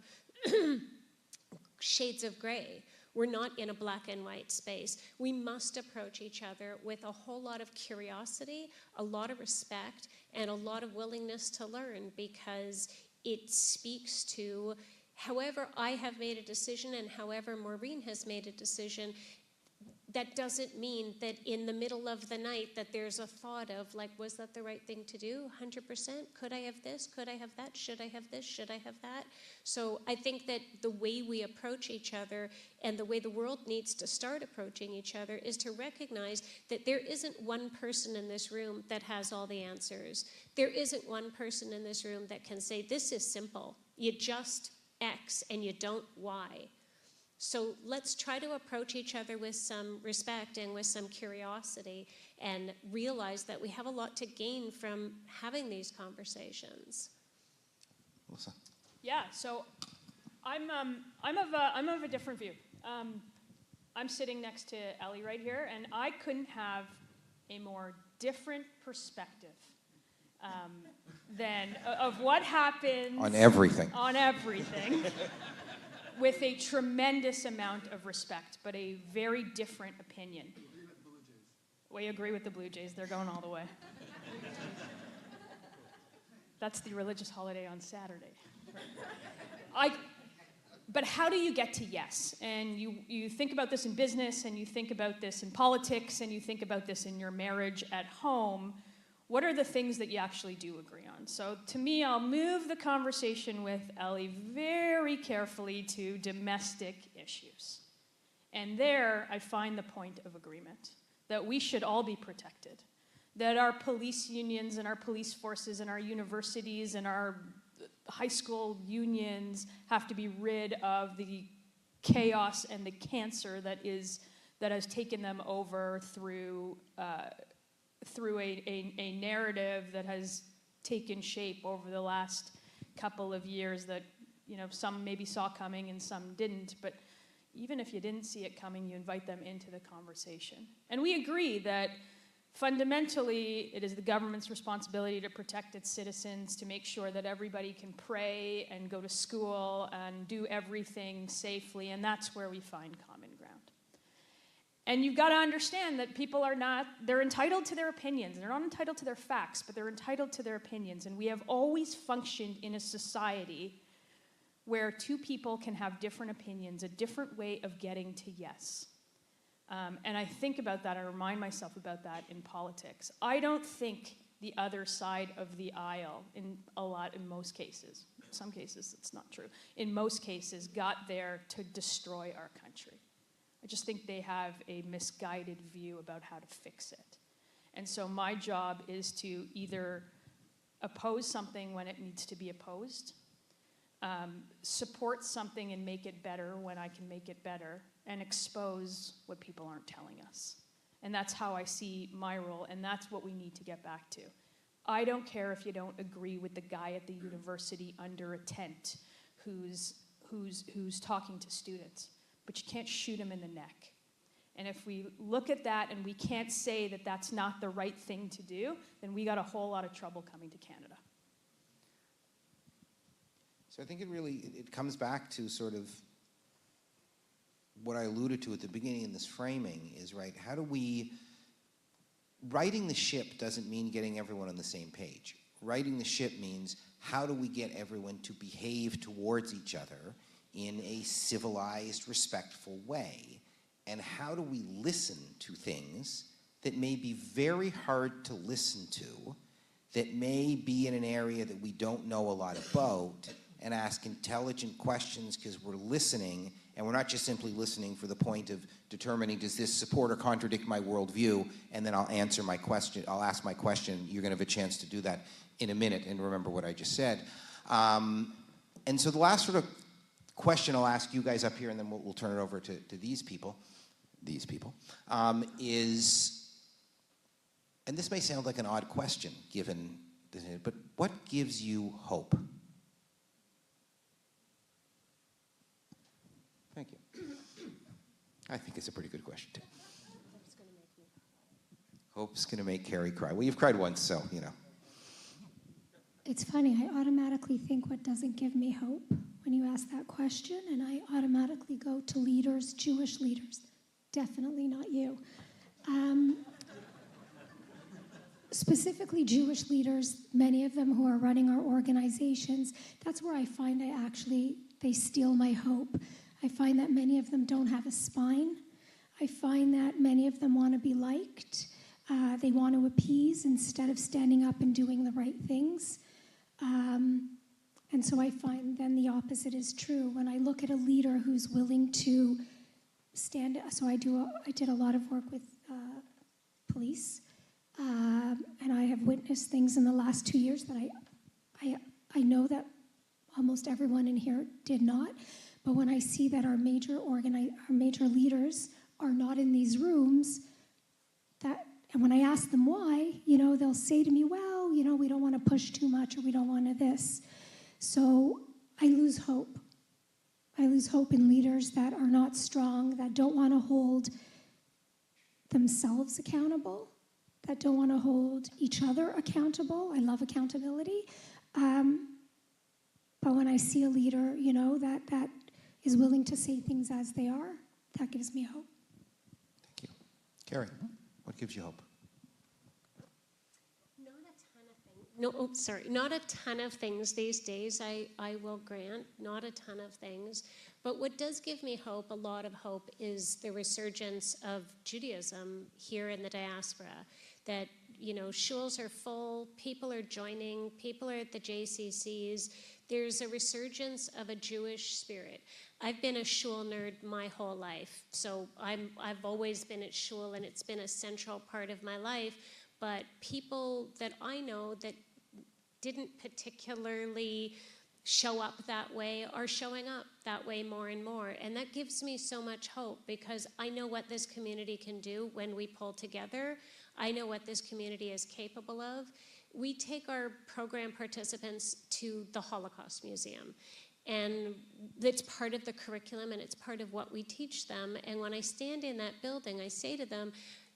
shades of gray. We're not in a black and white space. We must approach each other with a whole lot of curiosity, a lot of respect, and a lot of willingness to learn, because it speaks to however I have made a decision and however Maureen has made a decision. That doesn't mean that in the middle of the night that there's a thought of, like, was that the right thing to do? 100%? Could I have this? Could I have that? Should I have this? Should I have that? So I think that the way we approach each other and the way the world needs to start approaching each other is to recognize that there isn't one person in this room that has all the answers. There isn't one person in this room that can say, this is simple. You just X and you don't Y. So let's try to approach each other with some respect and with some curiosity and realize that we have a lot to gain from having these conversations. Melissa? Yeah, so I'm of a different view. I'm sitting next to Ellie right here, and I couldn't have a more different perspective than of what happens On everything. On everything. With a tremendous amount of respect, but a very different opinion. We agree with the Blue Jays. They're going all the way. That's the religious holiday on Saturday. But how do you get to yes? And you think about this in business, and you think about this in politics, and you think about this in your marriage at home. What are the things that you actually do agree on? So to me, I'll move the conversation with Ellie very carefully to domestic issues. And there I find the point of agreement, that we should all be protected, that our police unions and our police forces and our universities and our high school unions have to be rid of the chaos and the cancer that has taken them over through a narrative that has taken shape over the last couple of years that, some maybe saw coming and some didn't. But even if you didn't see it coming, you invite them into the conversation. And we agree that fundamentally it is the government's responsibility to protect its citizens, to make sure that everybody can pray and go to school and do everything safely, and that's where we find common ground. And you've got to understand that people they're entitled to their opinions. They're not entitled to their facts, but they're entitled to their opinions. And we have always functioned in a society where two people can have different opinions, a different way of getting to yes. And I think about that, I remind myself about that in politics. I don't think the other side of the aisle, in most cases, some cases it's not true, in most cases got there to destroy our country. I just think they have a misguided view about how to fix it. And so my job is to either oppose something when it needs to be opposed, support something and make it better when I can make it better, and expose what people aren't telling us. And that's how I see my role, and that's what we need to get back to. I don't care if you don't agree with the guy at the university under a tent who's talking to students, but you can't shoot him in the neck. And if we look at that and we can't say that that's not the right thing to do, then we got a whole lot of trouble coming to Canada. So I think it comes back to sort of what I alluded to at the beginning in this framing is, right, how do we, righting the ship doesn't mean getting everyone on the same page. Righting the ship means how do we get everyone to behave towards each other in a civilized, respectful way? And how do we listen to things that may be very hard to listen to, that may be in an area that we don't know a lot about, and ask intelligent questions because we're listening, and we're not just simply listening for the point of determining does this support or contradict my worldview, and then I'll answer my question, I'll ask my question. You're gonna have a chance to do that in a minute and remember what I just said. And so the last sort of question I'll ask you guys up here, and then we'll turn it over to these people, is, and this may sound like an odd question given, but what gives you hope? Thank you. I think it's a pretty good question, too. Hope's going to make Cari cry. Well, you've cried once, so, you know. It's funny, I automatically think what doesn't give me hope when you ask that question, and I automatically go to leaders, Jewish leaders. Definitely not you. Specifically Jewish leaders, many of them who are running our organizations, that's where I find they steal my hope. I find that many of them don't have a spine. I find that many of them want to be liked. They want to appease instead of standing up and doing the right things. And so I find then the opposite is true. When I look at a leader who's willing to stand, so I did a lot of work with police, and I have witnessed things in the last 2 years that I know that almost everyone in here did not. But when I see that our major leaders are not in these rooms, and when I ask them why, they'll say to me, well, we don't want to push too much, or we don't want to this. So I lose hope. I lose hope in leaders that are not strong, that don't want to hold themselves accountable, that don't want to hold each other accountable. I love accountability. But when I see a leader, that is willing to say things as they are, that gives me hope. Thank you. Cari, what gives you hope? Not a ton of things these days, I will grant, not a ton of things. But what does give me hope, a lot of hope, is the resurgence of Judaism here in the diaspora. That, shuls are full, people are joining, people are at the JCCs. There's a resurgence of a Jewish spirit. I've been a shul nerd my whole life, so I've always been at shul, and it's been a central part of my life. But people that I know that didn't particularly show up that way are showing up that way more and more. And that gives me so much hope, because I know what this community can do when we pull together. I know what this community is capable of. We take our program participants to the Holocaust Museum, and it's part of the curriculum and it's part of what we teach them. And when I stand in that building, I say to them,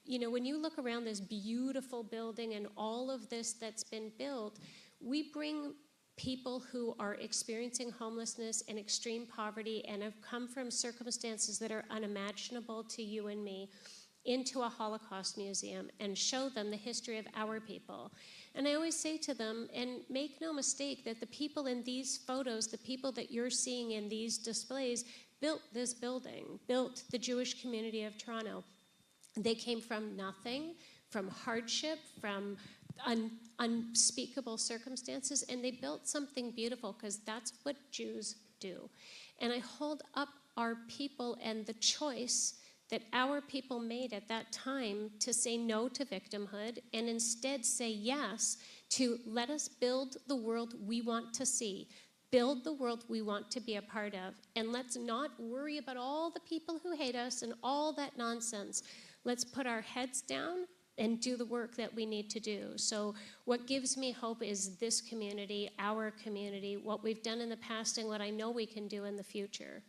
when you look around this beautiful building and all of this that's been built, we bring people who are experiencing homelessness and extreme poverty and have come from circumstances that are unimaginable to you and me into a Holocaust museum and show them the history of our people. And I always say to them, and make no mistake that the people in these photos, the people that you're seeing in these displays, built this building, built the Jewish community of Toronto. They came from nothing, from hardship, from unspeakable circumstances, and they built something beautiful, because that's what Jews do. And I hold up our people and the choice that our people made at that time to say no to victimhood and instead say yes to let us build the world we want to see, build the world we want to be a part of, and let's not worry about all the people who hate us and all that nonsense. Let's put our heads down and do the work that we need to do. So what gives me hope is this community, our community, what we've done in the past and what I know we can do in the future.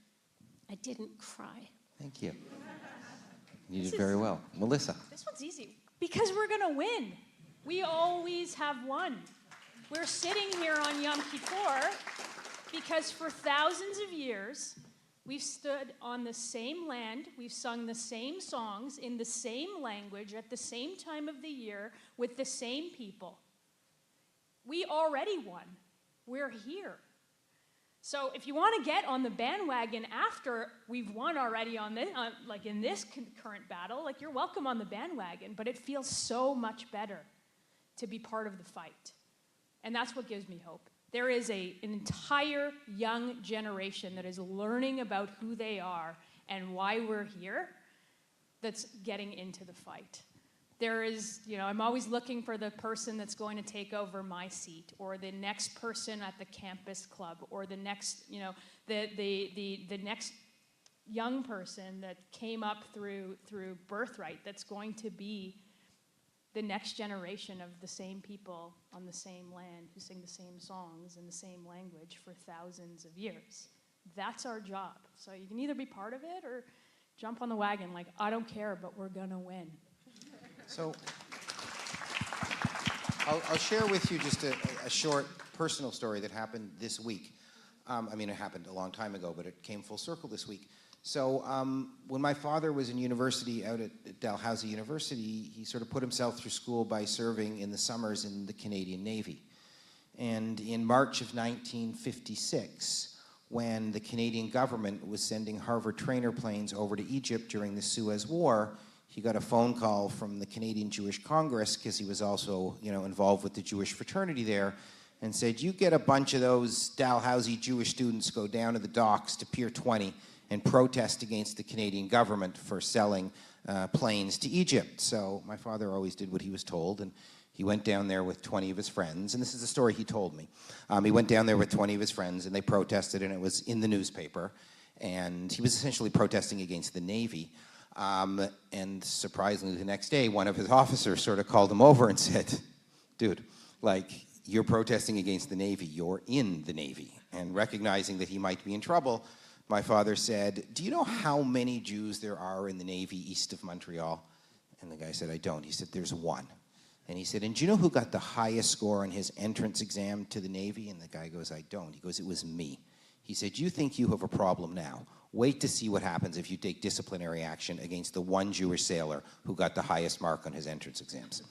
I didn't cry. Thank you. You did very well. Melissa. This one's easy. Because we're going to win. We always have won. We're sitting here on Yom Kippur because for thousands of years, we've stood on the same land, we've sung the same songs in the same language at the same time of the year with the same people. We already won. We're here. So if you want to get on the bandwagon after we've won already on this, like in this current battle, like you're welcome on the bandwagon, but it feels so much better to be part of the fight. And that's what gives me hope. There is an entire young generation that is learning about who they are and why we're here that's getting into the fight. There is, I'm always looking for the person that's going to take over my seat, or the next person at the campus club, or the next, the next young person that came up through birthright that's going to be the next generation of the same people on the same land who sing the same songs in the same language for thousands of years. That's our job. So you can either be part of it or jump on the wagon like, I don't care, but we're gonna win. So I'll share with you just a short personal story that happened this week. It happened a long time ago, but it came full circle this week. So when my father was in university out at Dalhousie University, he sort of put himself through school by serving in the summers in the Canadian Navy. And in March of 1956, when the Canadian government was sending Harvard trainer planes over to Egypt during the Suez War, he got a phone call from the Canadian Jewish Congress, because he was also, involved with the Jewish fraternity there, and said, you get a bunch of those Dalhousie Jewish students, go down to the docks to Pier 20 and protest against the Canadian government for selling planes to Egypt. So my father always did what he was told, and he went down there with 20 of his friends, and this is the story he told me. He went down there with 20 of his friends, and they protested, and it was in the newspaper, and he was essentially protesting against the Navy. And surprisingly, the next day, one of his officers sort of called him over and said, dude, you're protesting against the Navy, you're in the Navy. And recognizing that he might be in trouble, my father said, do you know how many Jews there are in the Navy east of Montreal? And the guy said, I don't. He said, there's one. And he said, and do you know who got the highest score on his entrance exam to the Navy? And the guy goes, I don't. He goes, it was me. He said, you think you have a problem now. Wait to see what happens if you take disciplinary action against the one Jewish sailor who got the highest mark on his entrance exams.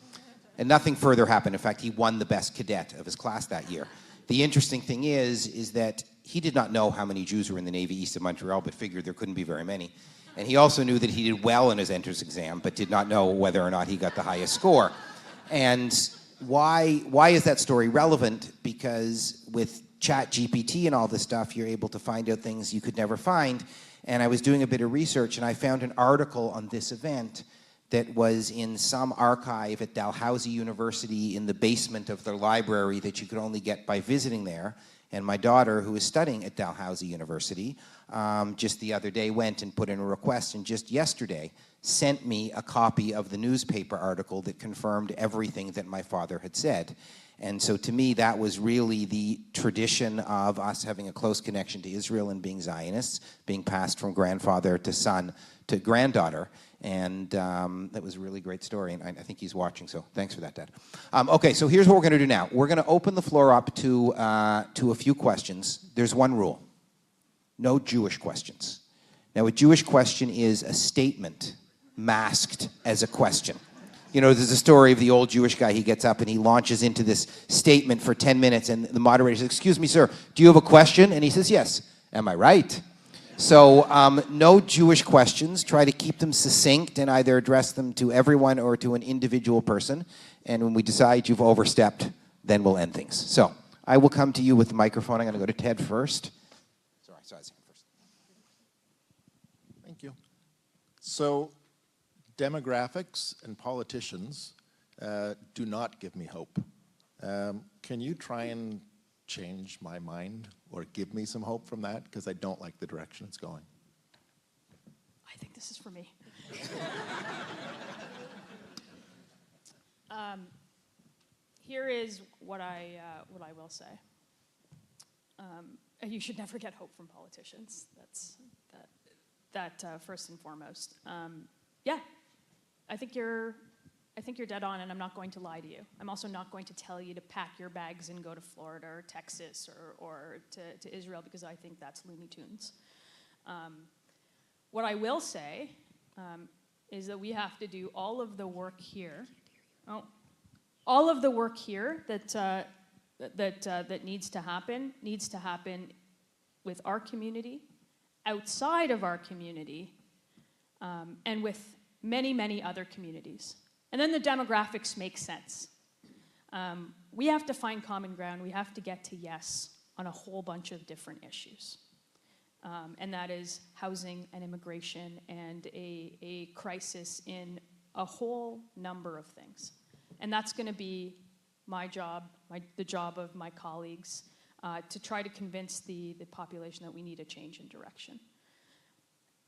And nothing further happened. In fact, he won the best cadet of his class that year. The interesting thing is that he did not know how many Jews were in the Navy east of Montreal, but figured there couldn't be very many. And he also knew that he did well in his entrance exam, but did not know whether or not he got the highest score. And why is that story relevant? Because with ChatGPT and all this stuff, you're able to find out things you could never find. And I was doing a bit of research, and I found an article on this event that was in some archive at Dalhousie University in the basement of their library that you could only get by visiting there. And my daughter, who is studying at Dalhousie University, just the other day went and put in a request, and just yesterday sent me a copy of the newspaper article that confirmed everything that my father had said. And so to me, that was really the tradition of us having a close connection to Israel and being Zionists, being passed from grandfather to son to granddaughter. And that was a really great story, and I think he's watching, so thanks for that, Dad. Okay, so here's what we're going to do now. We're going to open the floor up to a few questions. There's one rule. No Jewish questions. Now, a Jewish question is a statement masked as a question. There's a story of the old Jewish guy. He gets up and he launches into this statement for 10 minutes, and the moderator says, excuse me, sir, do you have a question? And he says, yes. Am I right? So no Jewish questions. Try to keep them succinct and either address them to everyone or to an individual person. And when we decide you've overstepped, then we'll end things. So I will come to you with the microphone. I'm going to go to Ted first. Thank you. So demographics and politicians do not give me hope. Can you try and change my mind or give me some hope from that? Because I don't like the direction it's going. I think this is for me. Here is what I will say. You should never get hope from politicians. That's first and foremost. Yeah, I think you're dead on, and I'm not going to lie to you. I'm also not going to tell you to pack your bags and go to Florida or Texas or to Israel, because I think that's Looney Tunes. What I will say is that we have to do all of the work here. All of the work here that needs to happen with our community, outside of our community, and with many, many other communities. And then the demographics make sense. We have to find common ground. We have to get to yes on a whole bunch of different issues. And that is housing and immigration and a crisis in a whole number of things. And that's going to be my job, the job of my colleagues, to try to convince the population that we need a change in direction.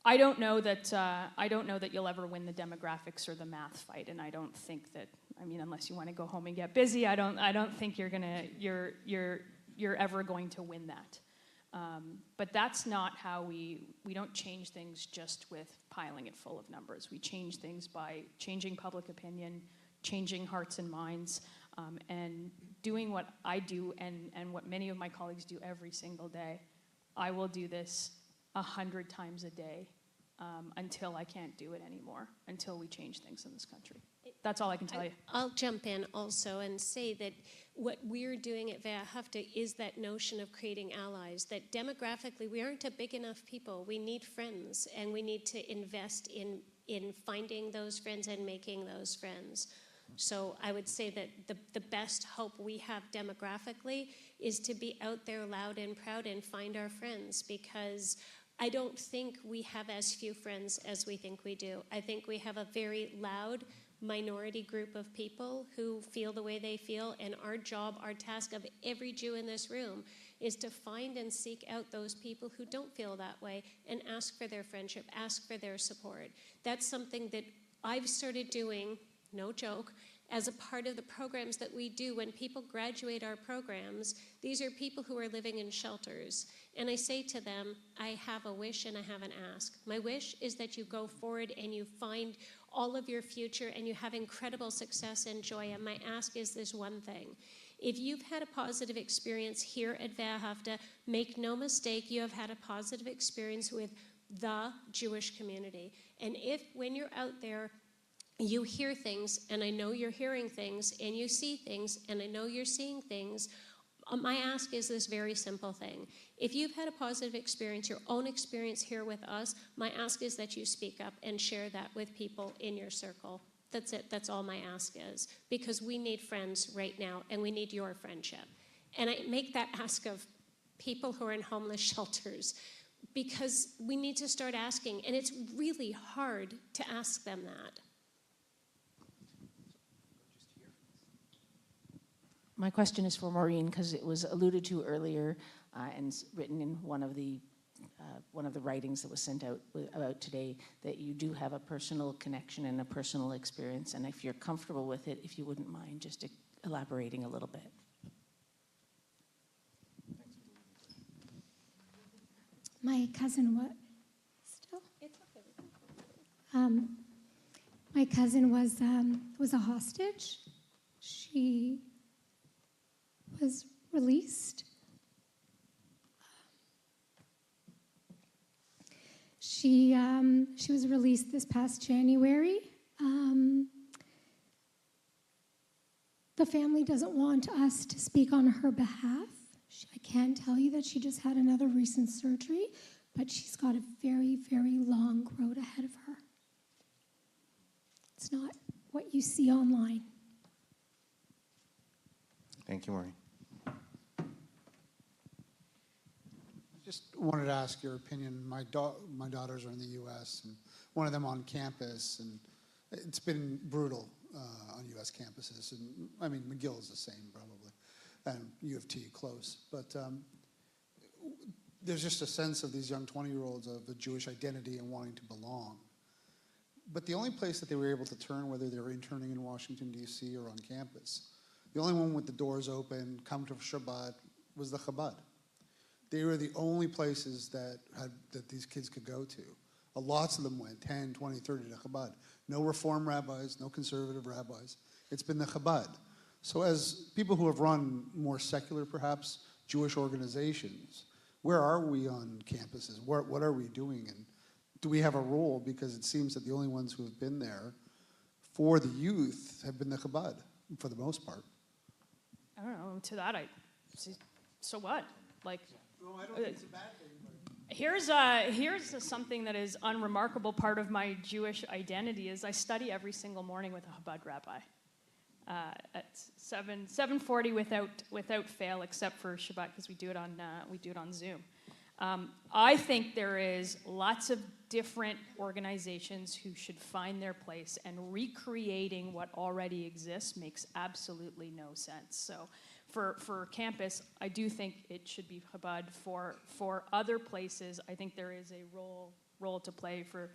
I don't know that you'll ever win the demographics or the math fight, and I don't think that. I mean, unless you want to go home and get busy, I don't think you're ever going to win that. But that's not how we don't change things just with piling it full of numbers. We change things by changing public opinion, changing hearts and minds, and doing what I do and what many of my colleagues do every single day. I will do this 100 times a day until I can't do it anymore, until we change things in this country. That's all I can tell you. I'll jump in also and say that what we're doing at Wehrhafte is that notion of creating allies, that demographically we aren't a big enough people. We need friends, and we need to invest in finding those friends and making those friends. So I would say that the best hope we have demographically is to be out there loud and proud and find our friends, because I don't think we have as few friends as we think we do. I think we have a very loud minority group of people who feel the way they feel, and our job, our task of every Jew in this room is to find and seek out those people who don't feel that way and ask for their friendship, ask for their support. That's something that I've started doing, no joke, as a part of the programs that we do. When people graduate our programs, these are people who are living in shelters. And I say to them, I have a wish and I have an ask. My wish is that you go forward and you find all of your future and you have incredible success and joy. And my ask is this one thing. If you've had a positive experience here at Wehrhafte, make no mistake, you have had a positive experience with the Jewish community. And if, when you're out there, you hear things, and I know you're hearing things, and you see things, and I know you're seeing things, my ask is this very simple thing. If you've had a positive experience, your own experience here with us, my ask is that you speak up and share that with people in your circle. That's it. That's all my ask is. Because we need friends right now, and we need your friendship. And I make that ask of people who are in homeless shelters, because we need to start asking, and it's really hard to ask them that. My question is for Maureen, because it was alluded to earlier and written in one of the writings that was sent out about today, that you do have a personal connection and a personal experience. And if you're comfortable with it, if you wouldn't mind just elaborating a little bit. My cousin, what? Still? It's okay. My cousin was a hostage. She was released. She was released this past January. The family doesn't want us to speak on her behalf. I can tell you that she just had another recent surgery, but she's got a very, very long road ahead of her. It's not what you see online. Thank you, Maureen. Just wanted to ask your opinion. My daughters are in the U.S., and one of them on campus, and it's been brutal on U.S. campuses. And I mean, McGill is the same probably, and U of T close. But there's just a sense of these young 20-year-olds of the Jewish identity and wanting to belong. But the only place that they were able to turn, whether they were interning in Washington, D.C. or on campus, the only one with the doors open, come to Shabbat, was the Chabad. They were the only places that these kids could go to. Lots of them went, 10, 20, 30 to Chabad. No Reform rabbis, no conservative rabbis. It's been the Chabad. So as people who have run more secular, perhaps, Jewish organizations, where are we on campuses? What are we doing? And do we have a role? Because it seems that the only ones who have been there for the youth have been the Chabad, for the most part. I don't know. To that, so what? Like, no, I don't think it's a bad thing. Here's something that is unremarkable. Part of my Jewish identity is I study every single morning with a Chabad rabbi at 7:40 without fail, except for Shabbat because we do it on Zoom. I think there is lots of different organizations who should find their place, and recreating what already exists makes absolutely no sense. So for campus, I do think it should be Chabad. For other places, I think there is a role to play for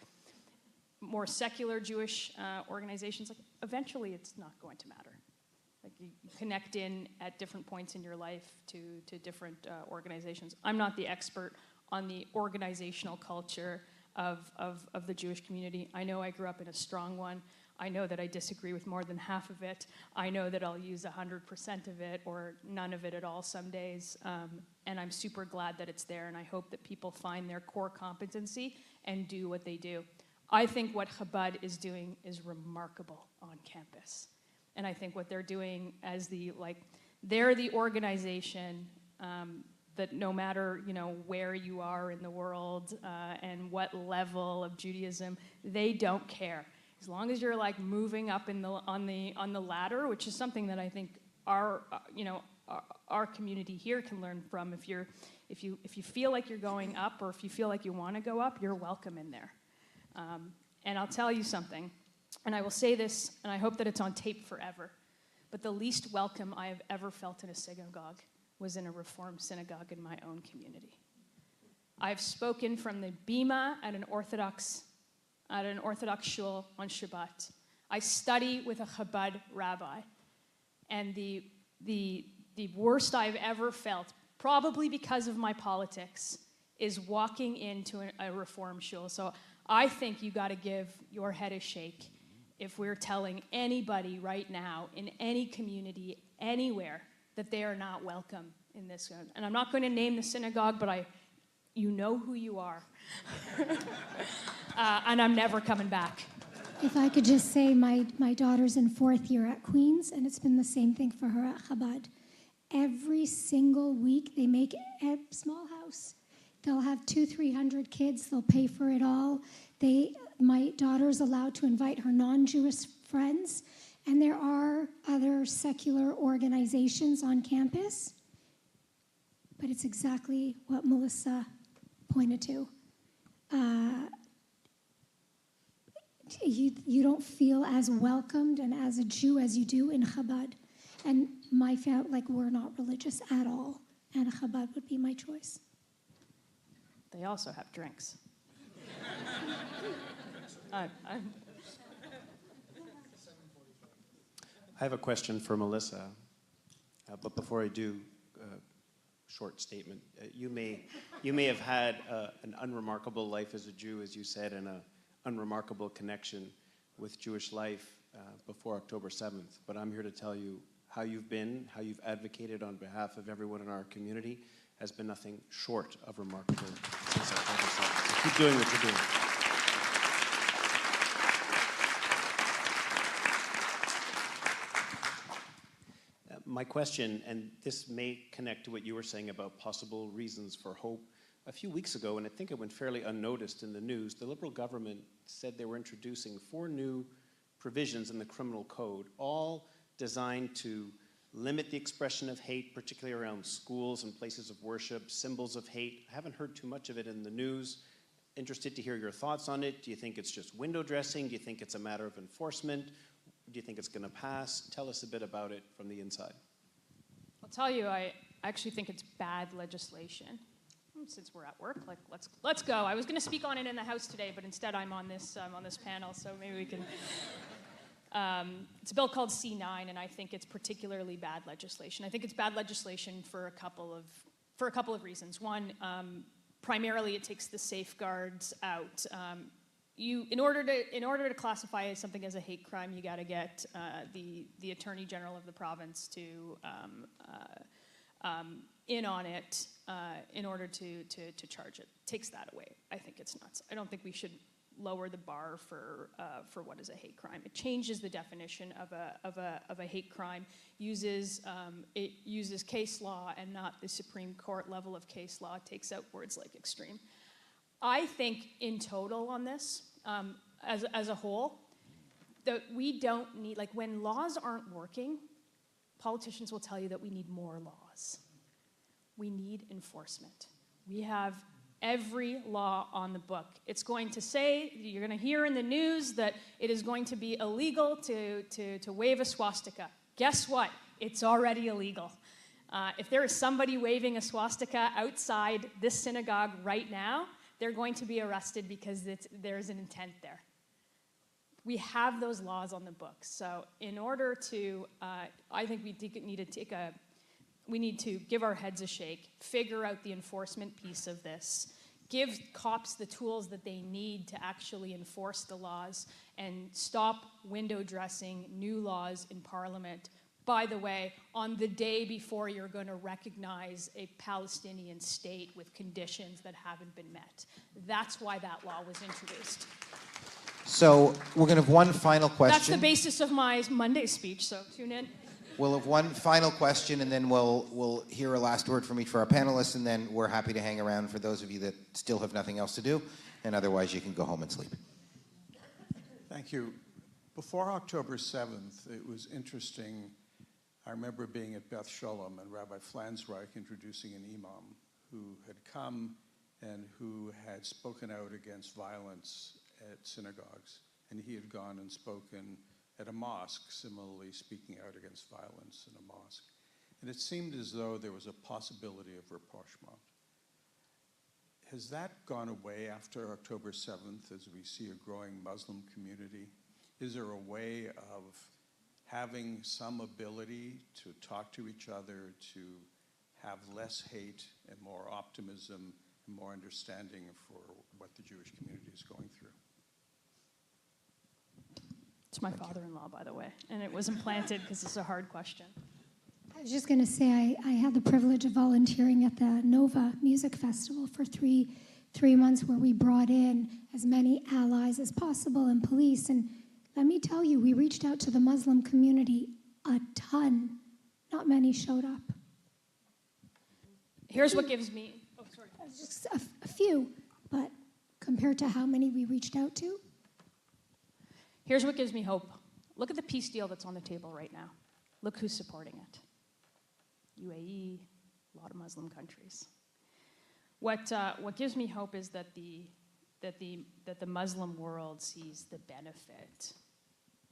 more secular Jewish organizations. Like, eventually, it's not going to matter. Like, you connect in at different points in your life to different organizations. I'm not the expert on the organizational culture of the Jewish community. I know I grew up in a strong one. I know that I disagree with more than half of it. I know that I'll use 100% of it or none of it at all some days. And I'm super glad that it's there, and I hope that people find their core competency and do what they do. I think what Chabad is doing is remarkable on campus. And I think what they're doing as they're the organization that no matter, where you are in the world and what level of Judaism, they don't care. As long as you're moving up on the ladder, which is something that I think our community here can learn from. If you feel like you're going up, or if you feel like you want to go up, you're welcome in there. And I'll tell you something, and I will say this, and I hope that it's on tape forever, but the least welcome I have ever felt in a synagogue was in a Reform synagogue in my own community. I've spoken from the bima at an Orthodox shul on Shabbat. I study with a Chabad rabbi, and the worst I've ever felt, probably because of my politics, is walking into a Reform shul. So I think you got to give your head a shake if we're telling anybody right now in any community, anywhere, that they are not welcome in this. And I'm not going to name the synagogue, but you know who you are. And I'm never coming back. If I could just say, my daughter's in 4th year at Queens, and it's been the same thing for her at Chabad. Every single week, they make a small house. They'll have 200-300 kids. They'll pay for it all. My daughter's allowed to invite her non-Jewish friends, and there are other secular organizations on campus. But it's exactly what Melissa pointed to. You don't feel as welcomed and as a Jew as you do in Chabad. And my family, we're not religious at all, and Chabad would be my choice. They also have drinks. I have a question for Melissa, but before I do, short statement. You may have had an unremarkable life as a Jew, as you said, and an unremarkable connection with Jewish life before October 7th. But I'm here to tell you how you've advocated on behalf of everyone in our community has been nothing short of remarkable since October 7th. So keep doing what you're doing. My question, and this may connect to what you were saying about possible reasons for hope. A few weeks ago, and I think it went fairly unnoticed in the news, the Liberal government said they were introducing 4 new provisions in the criminal code, all designed to limit the expression of hate, particularly around schools and places of worship, symbols of hate? I haven't heard too much of it in the news. Interested to hear your thoughts on it. Do you think it's just window dressing? Do you think it's a matter of enforcement? Do you think it's going to pass? Tell us a bit about it from the inside. I'll tell you, I actually think it's bad legislation. Since we're at work, like let's go. I was going to speak on it in the House today, but instead I'm on this panel, so maybe we can. It's a bill called C9, and I think it's particularly bad legislation. I think it's bad legislation for a couple of reasons. One, primarily it takes the safeguards out. In order to classify something as a hate crime, you got to get the Attorney General of the province to in on it in order to charge it. Takes that away. I think it's nuts. I don't think we should lower the bar for what is a hate crime. It changes the definition of a hate crime. It uses case law and not the Supreme Court level of case law. It takes out words like extreme. I think in total on this, as a whole, that we don't need, like when laws aren't working, politicians will tell you that we need more laws. We need enforcement. We have every law on the book. It's going to say, you're going to hear in the news that it is going to be illegal to wave a swastika. Guess what? It's already illegal. If there is somebody waving a swastika outside this synagogue right now, they're going to be arrested because there's an intent there. We have those laws on the books. So in order to, I think we need to give our heads a shake, figure out the enforcement piece of this, give cops the tools that they need to actually enforce the laws, and stop window dressing new laws in Parliament. By the way, on the day before you're going to recognize a Palestinian state with conditions that haven't been met. That's why that law was introduced. So we're going to have one final question. That's the basis of my Monday speech, so tune in. We'll have one final question, and then we'll hear a last word from each of our panelists, and then we're happy to hang around for those of you that still have nothing else to do, and otherwise you can go home and sleep. Thank you. Before October 7th, it was interesting. I remember being at Beth Sholem and Rabbi Flansreich introducing an imam who had come and who had spoken out against violence at synagogues, and he had gone and spoken at a mosque, similarly speaking out against violence in a mosque. And it seemed as though there was a possibility of rapprochement. Has that gone away after October 7th as we see a growing Muslim community? Is there a way of having some ability to talk to each other, to have less hate and more optimism and more understanding for what the Jewish community is going through? It's my father-in-law, by the way, and it was implanted because it's a hard question. I was just going to say I had the privilege of volunteering at the Nova Music Festival for three months, where we brought in as many allies as possible and police. And let me tell you, we reached out to the Muslim community a ton. Not many showed up. Here's what gives me... Oh, sorry. Just a few, but compared to how many we reached out to. Here's what gives me hope. Look at the peace deal that's on the table right now. Look who's supporting it. UAE, a lot of Muslim countries. What gives me hope is that the Muslim world sees the benefit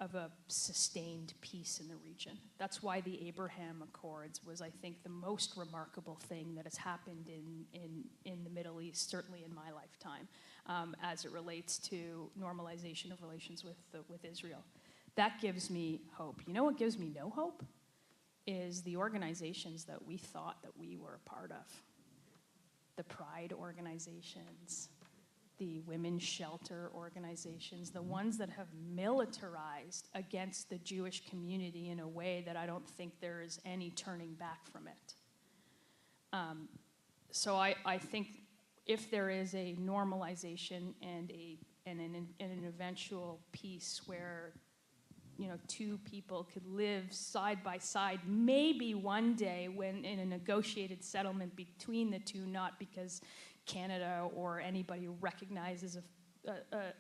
of a sustained peace in the region. That's why the Abraham Accords was, I think, the most remarkable thing that has happened in the Middle East, certainly in my lifetime, as it relates to normalization of relations with Israel. That gives me hope. You know what gives me no hope? Is the organizations that we thought that we were a part of. The Pride organizations, the women's shelter organizations, the ones that have militarized against the Jewish community in a way that I don't think there is any turning back from it. So I think if there is a normalization and an eventual peace where two people could live side by side, maybe one day when in a negotiated settlement between the two, not because Canada or anybody recognizes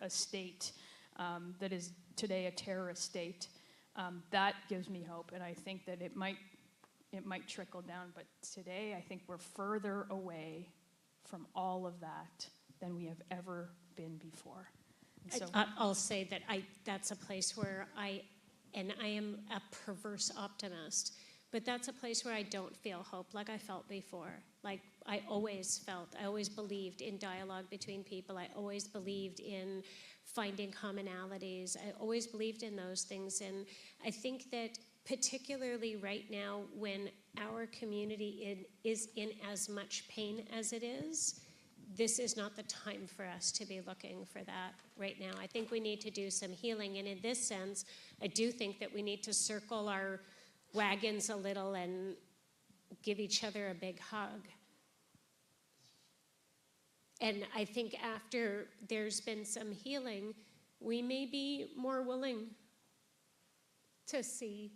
a state that is today a terrorist state, that gives me hope. And I think that it might it might trickle down. But today, I think we're further away from all of that than we have ever been before. And so, I'll say that that's a place where I am a perverse optimist, but that's a place where I don't feel hope like I felt before. Like I always believed in dialogue between people. I always believed in finding commonalities. I always believed in those things. And I think that particularly right now when our community is in as much pain as it is, this is not the time for us to be looking for that right now. I think we need to do some healing. And in this sense, I do think that we need to circle our wagons a little and give each other a big hug. And I think after there's been some healing, we may be more willing to see.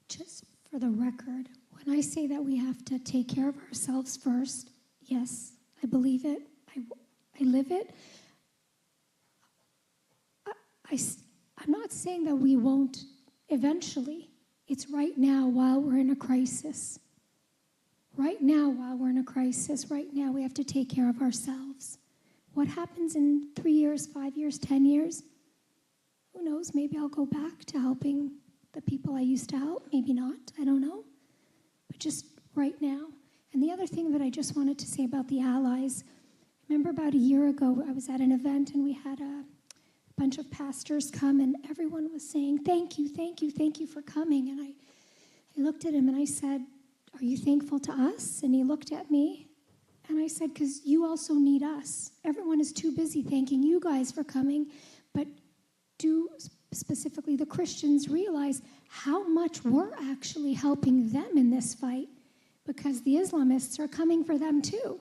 Just for the record, when I say that we have to take care of ourselves first, yes, I believe it. I live it. I'm not saying that we won't eventually. It's right now while we're in a crisis. Right now while we're in a crisis, right now we have to take care of ourselves. What happens in 3 years, 5 years, 10 years? Who knows? Maybe I'll go back to helping the people I used to help. Maybe not. I don't know. But just right now. And the other thing that I just wanted to say about the allies, remember about a year ago I was at an event and we had a bunch of pastors come and everyone was saying, thank you, thank you, thank you for coming. And I looked at him and I said, are you thankful to us? And he looked at me and I said, because you also need us. Everyone is too busy thanking you guys for coming, but do specifically the Christians realize how much we're actually helping them in this fight, because the Islamists are coming for them too.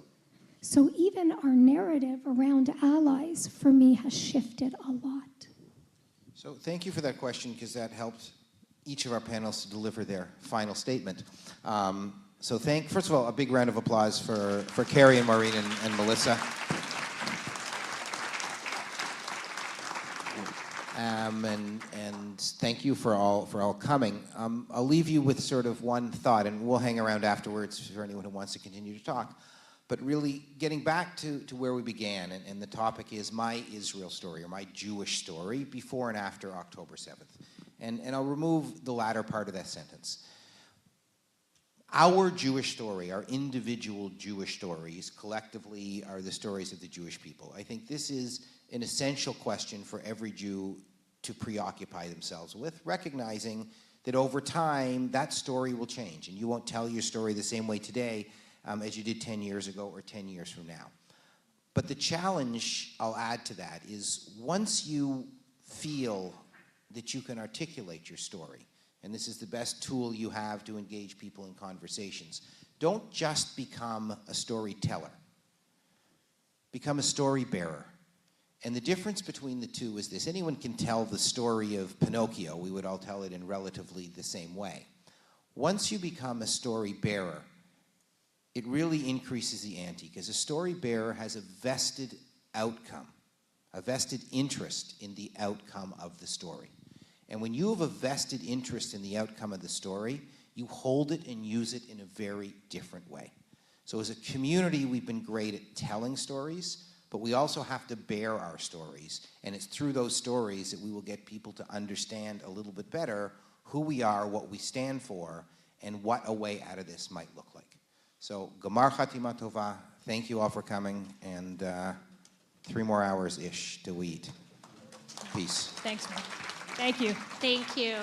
So even our narrative around allies, for me, has shifted a lot. So thank you for that question, because that helped each of our panelists to deliver their final statement. First of all, a big round of applause for Cari and Maureen and Melissa. And thank you for all coming. I'll leave you with sort of one thought, and we'll hang around afterwards for anyone who wants to continue to talk. But really, getting back to where we began, and the topic is my Israel story, or my Jewish story, before and after October 7th. And I'll remove the latter part of that sentence. Our Jewish story, our individual Jewish stories, collectively are the stories of the Jewish people. I think this is an essential question for every Jew to preoccupy themselves with, recognizing that over time, that story will change, and you won't tell your story the same way today as you did 10 years ago or 10 years from now. But the challenge, I'll add to that, is once you feel that you can articulate your story, and this is the best tool you have to engage people in conversations, don't just become a storyteller. Become a story bearer. And the difference between the two is this. Anyone can tell the story of Pinocchio. We would all tell it in relatively the same way. Once you become a story bearer, it really increases the ante, because a story bearer has a vested outcome, a vested interest in the outcome of the story. And when you have a vested interest in the outcome of the story, you hold it and use it in a very different way. So as a community, we've been great at telling stories, but we also have to bear our stories. And it's through those stories that we will get people to understand a little bit better who we are, what we stand for, and what a way out of this might look like. So, Gamar Chatima Tova, thank you all for coming, and 3 more hours-ish till we eat. Peace. thanks, man. Thank you. Thank you.